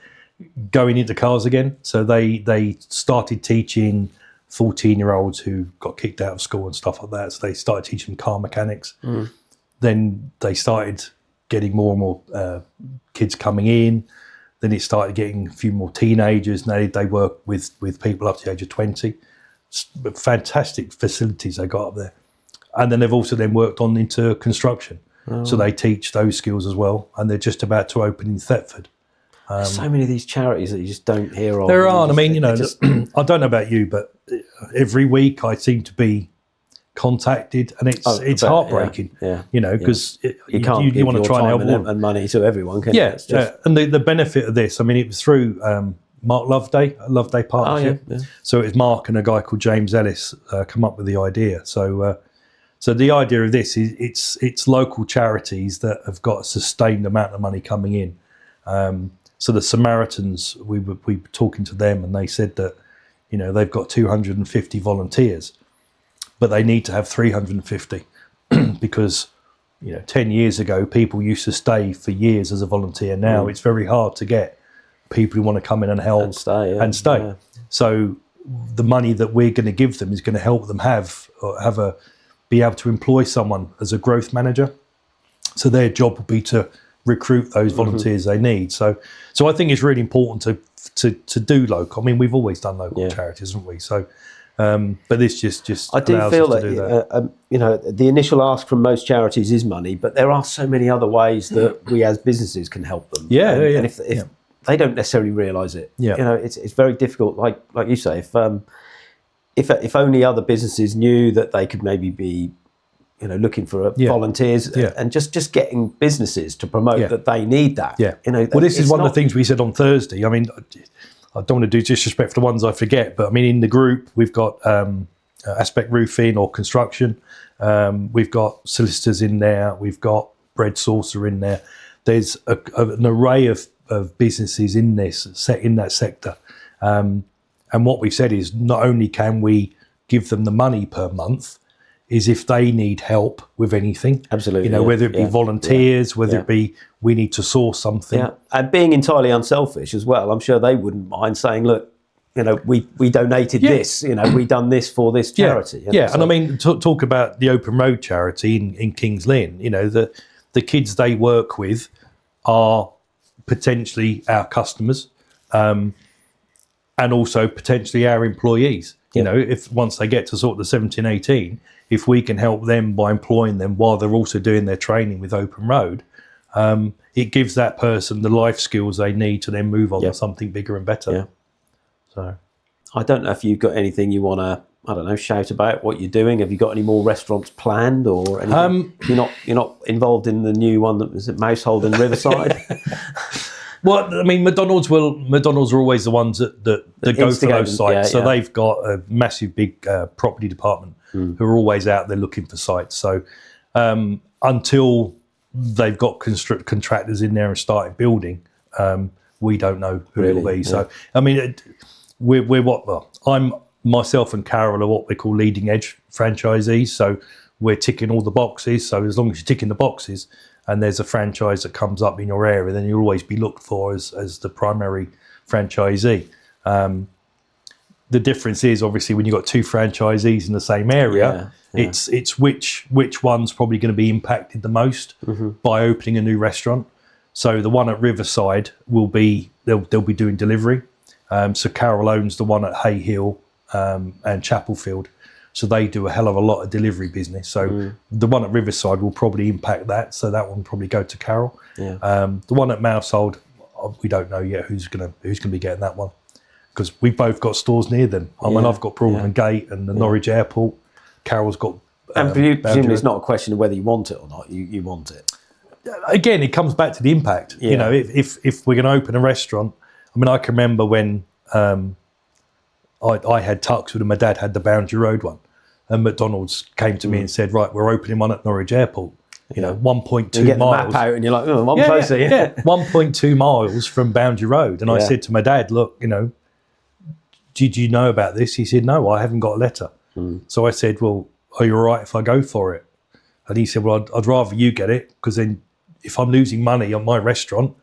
going into cars again. So they started teaching 14-year-olds who got kicked out of school and stuff like that. So they started teaching car mechanics. Then they started getting more and more kids coming in. Then it started getting a few more teenagers. Now they work with people up to the age of 20. Fantastic facilities they got up there. And then they've also then worked on into construction. So they teach those skills as well. And they're just about to open in Thetford. There's so many of these charities that you just don't hear of. There are. I mean, I don't know about you, but every week I seem to be contacted, and it's heartbreaking. Because you can't you want to try and help and money to everyone, can you? And the benefit of this, I mean, it was through Mark Loveday Partnership. So it was Mark and a guy called James Ellis come up with the idea. So the idea of this is it's local charities that have got a sustained amount of money coming in. So the Samaritans, we were talking to them, and they said that, they've got 250 volunteers, but they need to have 350 because, 10 years ago, people used to stay for years as a volunteer. Now it's very hard to get people who want to come in and help and stay. Yeah. So the money that we're going to give them is going to help them be able to employ someone as a growth manager. So their job will be to recruit those volunteers they need. So I think it's really important to do local. I mean, we've always done local charities, haven't we? So, but this just I do feel that, that. The initial ask from most charities is money, but there are so many other ways that we as businesses can help them. And if they don't necessarily realise it, it's very difficult. Like you say, if only other businesses knew that they could maybe be, looking for volunteers and just getting businesses to promote that they need that. Well, this is one of the things we said on Thursday. I mean, I don't want to do disrespect for the ones I forget, but I mean, in the group, we've got Aspect Roofing or Construction. We've got solicitors in there. We've got Bread Saucer in there. There's an array of businesses in that sector. And what we've said is not only can we give them the money per month, is if they need help with anything. Absolutely. Whether it be volunteers, whether it be we need to source something. Yeah. And being entirely unselfish as well, I'm sure they wouldn't mind saying, look, we donated this, we done this for this charity. And I mean, talk about the Open Road charity in Kings Lynn, the kids they work with are potentially our customers and also potentially our employees. You know, if once they get to sort of the 17, 18, if we can help them by employing them while they're also doing their training with Open Road, it gives that person the life skills they need to then move on to something bigger and better. Yeah. So, I don't know if you've got anything you want to, I don't know, shout about what you're doing. Have you got any more restaurants planned or anything? You're not involved in the new one that was at Mousehold in Riverside? Well, I mean, McDonald's are always the ones that go for those sites. So they've got a massive, big property department who are always out there looking for sites. So until they've got contractors in there and started building, we don't know who it'll be. So, I mean, I'm myself and Carol are what we call leading edge franchisees. So we're ticking all the boxes. So as long as you're ticking the boxes, and there's a franchise that comes up in your area, then you'll always be looked for as the primary franchisee. The difference is obviously when you've got two franchisees in the same area, it's which one's probably going to be impacted the most by opening a new restaurant. So the one at Riverside will be they'll be doing delivery. So Carol owns the one at Hay Hill and Chapelfield. So they do a hell of a lot of delivery business. So the one at Riverside will probably impact that. So that one will probably go to Carol. Yeah. The one at Mousehold, we don't know yet who's gonna be getting that one, because we've both got stores near them. I mean, I've got Broadland Gate and the Norwich Airport. Carol's got. And presumably it's not a question of whether you want it or not. You want it. Again, it comes back to the impact. Yeah. You know, if we're going to open a restaurant, I mean, I can remember when. I had Tuxford and my dad had the Boundary Road one, and McDonald's came to me and said, right, we're opening one at Norwich Airport. You know, 1.2 you get miles. The map out and you're like, oh, I'm closer. 1.2 miles from Boundary Road. And I said to my dad, look, you know, did you know about this? He said, no, I haven't got a letter. So I said, well, are you all right if I go for it? And he said, well, I'd rather you get it, because then if I'm losing money on my restaurant,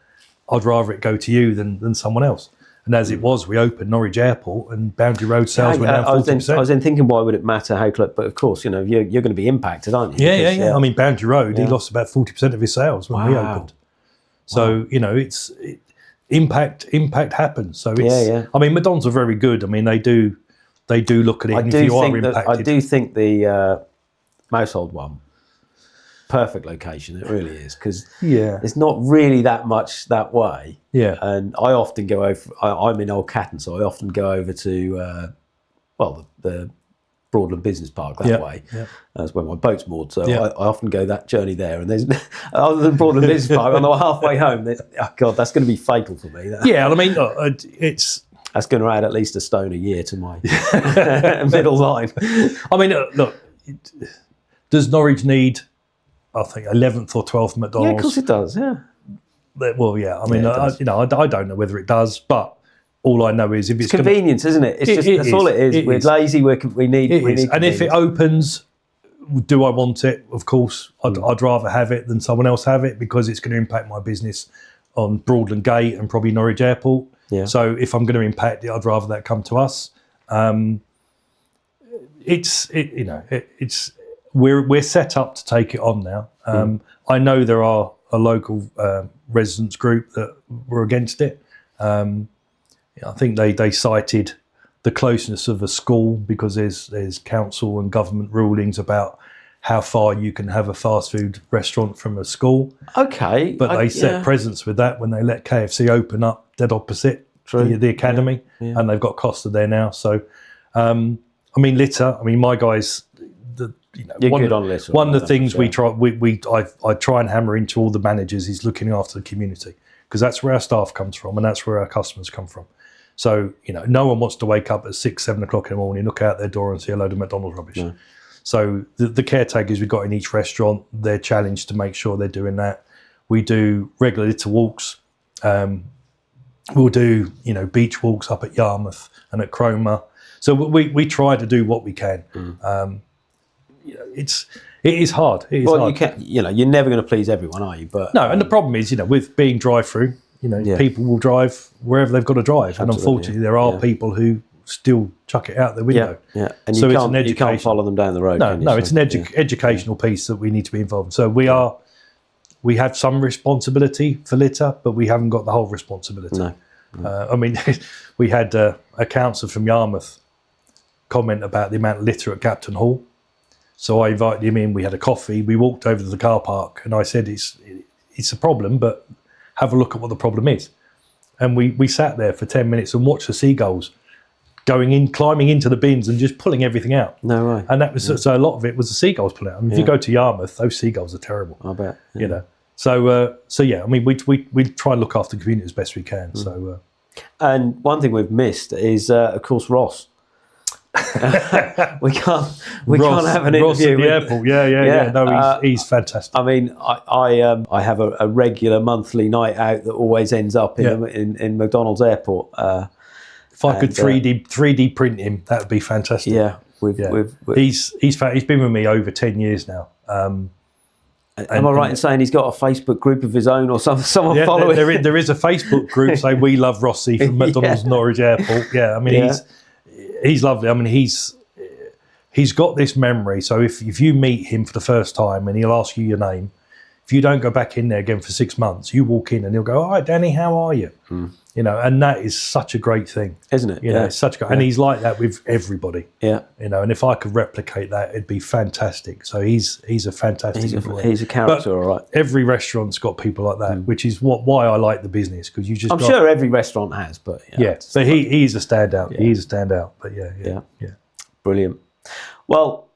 I'd rather it go to you than someone else. And as it was, we opened Norwich Airport and Boundary Road sales went down 40%. I was then thinking, why would it matter how close? But of course, you know, you're going to be impacted, aren't you? Yeah. I mean, Boundary Road, he lost about 40% of his sales when we opened. So, you know, impact happens. So it's, I mean, McDonald's are very good. I mean, they do look at it. And if you are impacted, I do think the Mousehold one, perfect location, it really is, because it's not really that much that way. And I often go over, I'm in Old Catton, so I often go over to the Broadland Business Park that way. That's where my boat's moored, so I often go that journey there, and there's other than Broadland Business Park, on the halfway home, God, that's going to be fatal for me. I mean, that's going to add at least a stone a year to my middle line. I mean, look, does Norwich need, I think, 11th or 12th McDonald's? Yeah, of course it does, Well, I mean, I don't know whether it does, but all I know is if it's convenience, isn't it? It's that's all it is. We're lazy. We need. And if it opens, do I want it? Of course, I'd rather have it than someone else have it, because it's going to impact my business on Broadland Gate and probably Norwich Airport. So if I'm going to impact it, I'd rather that come to us. We're set up to take it on now. I know there are a local residents group that were against it. I think they cited the closeness of a school, because there's council and government rulings about how far you can have a fast food restaurant from a school. Okay. But they set precedents with that when they let KFC open up dead opposite the academy, and they've got Costa there now. So, I mean, litter. I mean, my guys. You're good on litter. One of the things I try and hammer into all the managers is looking after the community, because that's where our staff comes from and that's where our customers come from. So, you know, no one wants to wake up at 6, 7 o'clock in the morning, look out their door and see a load of McDonald's rubbish. No. So the caretakers we've got in each restaurant, they're challenged to make sure they're doing that. We do regular litter walks. We'll do, you know, beach walks up at Yarmouth and at Cromer. So we try to do what we can. It is hard. Hard. You're never going to please everyone, are you? But no, and the problem is, you know, with being drive-through, you know, people will drive wherever they've got to drive, and unfortunately, there are people who still chuck it out the window. And so you can't follow them down the road. No, it's an educational piece that we need to be involved in. So we have some responsibility for litter, but we haven't got the whole responsibility. No. I mean, we had a councillor from Yarmouth comment about the amount of litter at Captain Hall. So I invited him in, we had a coffee, we walked over to the car park, and I said, it's a problem, but have a look at what the problem is. And we sat there for 10 minutes and watched the seagulls climbing into the bins and just pulling everything out. No way. And that was so a lot of it was the seagulls pulling out. I mean, if you go to Yarmouth, those seagulls are terrible. I bet. Yeah. You know. So yeah, I mean, we try and look after the community as best we can. So. And one thing we've missed is, of course, Ross. we can't have an Ross interview at the airport. Yeah. No, he's fantastic. I mean, I have a regular monthly night out that always ends up in McDonald's airport. If I could 3D print him, that would be fantastic. Yeah, he's been with me over 10 years now. Am I right in saying he's got a Facebook group of his own or someone following? There is a Facebook group saying We Love Rossi from McDonald's Norwich Airport. Yeah, I mean he's lovely. I mean he's got this memory. So if you meet him for the first time and he'll ask you your name, if you don't go back in there again for 6 months, you walk in and he'll go, "All right, Danny, how are you?" You know, and that is such a great thing, isn't it? You know, it's such a great, and he's like that with everybody. Yeah, you know, and if I could replicate that, it'd be fantastic. So he's a fantastic employee. He's a character, all right. Every restaurant's got people like that, which is why I like the business, because you just. I'm sure every restaurant has, but but he's a standout. Yeah. He's a standout. But yeah, brilliant. Well,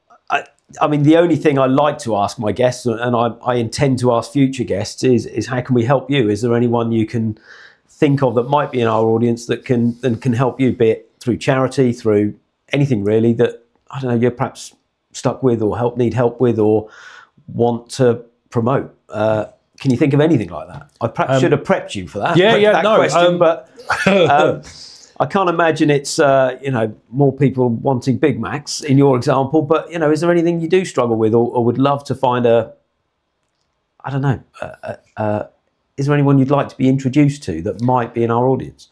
I mean, the only thing I like to ask my guests, and I intend to ask future guests, is how can we help you? Is there anyone you can think of that might be in our audience that can help you, be it through charity, through anything really that, I don't know, you're perhaps stuck with or need help with or want to promote? Can you think of anything like that? I perhaps should have prepped you for that. Question, but I can't imagine it's more people wanting Big Macs in your example. But is there anything you do struggle with or would love to find is there anyone you'd like to be introduced to that might be in our audience?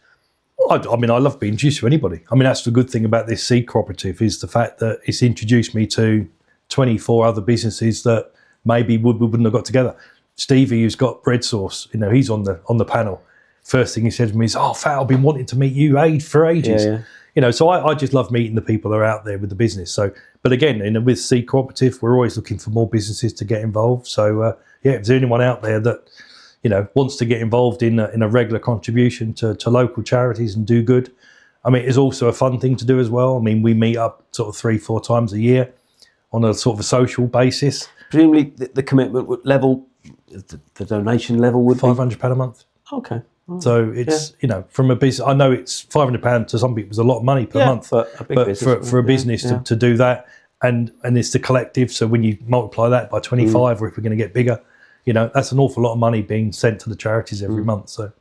I mean, I love being introduced to anybody. I mean, that's the good thing about this seed cooperative is the fact that it's introduced me to 24 other businesses that maybe we wouldn't have got together. Stevie, who's got Bread Sauce, he's on the panel. First thing he said to me is, "Oh, Fat, I've been wanting to meet you for ages." Yeah. So I just love meeting the people that are out there with the business. So, but again, with Seed Cooperative, we're always looking for more businesses to get involved. So, if there's anyone out there that wants to get involved in a regular contribution to local charities and do good, I mean, it's also a fun thing to do as well. I mean, we meet up sort of 3-4 times a year on a sort of a social basis. Presumably, the commitment level, the donation level would £500 a month. Okay. So it's from a business. I know it's £500 to some people is a lot of money per month, but for a business to do that, and it's the collective. So when you multiply that by 25, or if we're going to get bigger, that's an awful lot of money being sent to the charities every month. So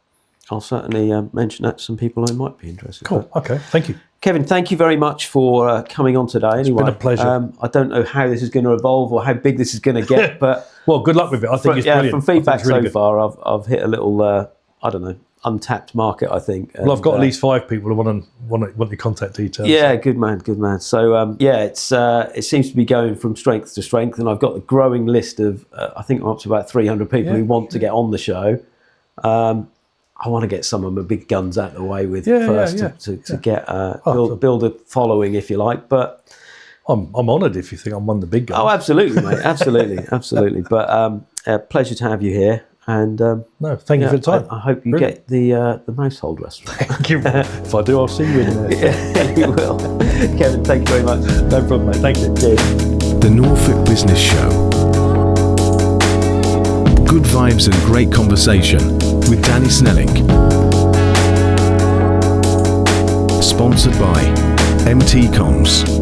I'll certainly mention that to some people who might be interested. Cool. Okay. Thank you, Kevin. Thank you very much for coming on today. Anyway, it's been a pleasure. I don't know how this is going to evolve or how big this is going to get, but well, good luck with it. I think it's brilliant. From feedback so far, I've hit a little. I don't know, untapped market, I think. Well, I've got at least 5 people who want the contact details. Yeah, good man. So it seems to be going from strength to strength, and I've got a growing list of I think I'm up to about 300 people who want to get on the show. I want to get some of my big guns out of the way with first to get build a following, if you like. But I'm honoured if you think I'm one of the big guns. Oh, absolutely, mate. absolutely. But pleasure to have you here. And thank you for the time. I hope you get the Mousehold restaurant. Thank you. If I do, I'll see you in there. Yeah, you will. Kevin, thank you very much. No problem, mate. Thank you. Cheers. The Norfolk Business Show. Good vibes and great conversation with Danny Snelling. Sponsored by MT Comms.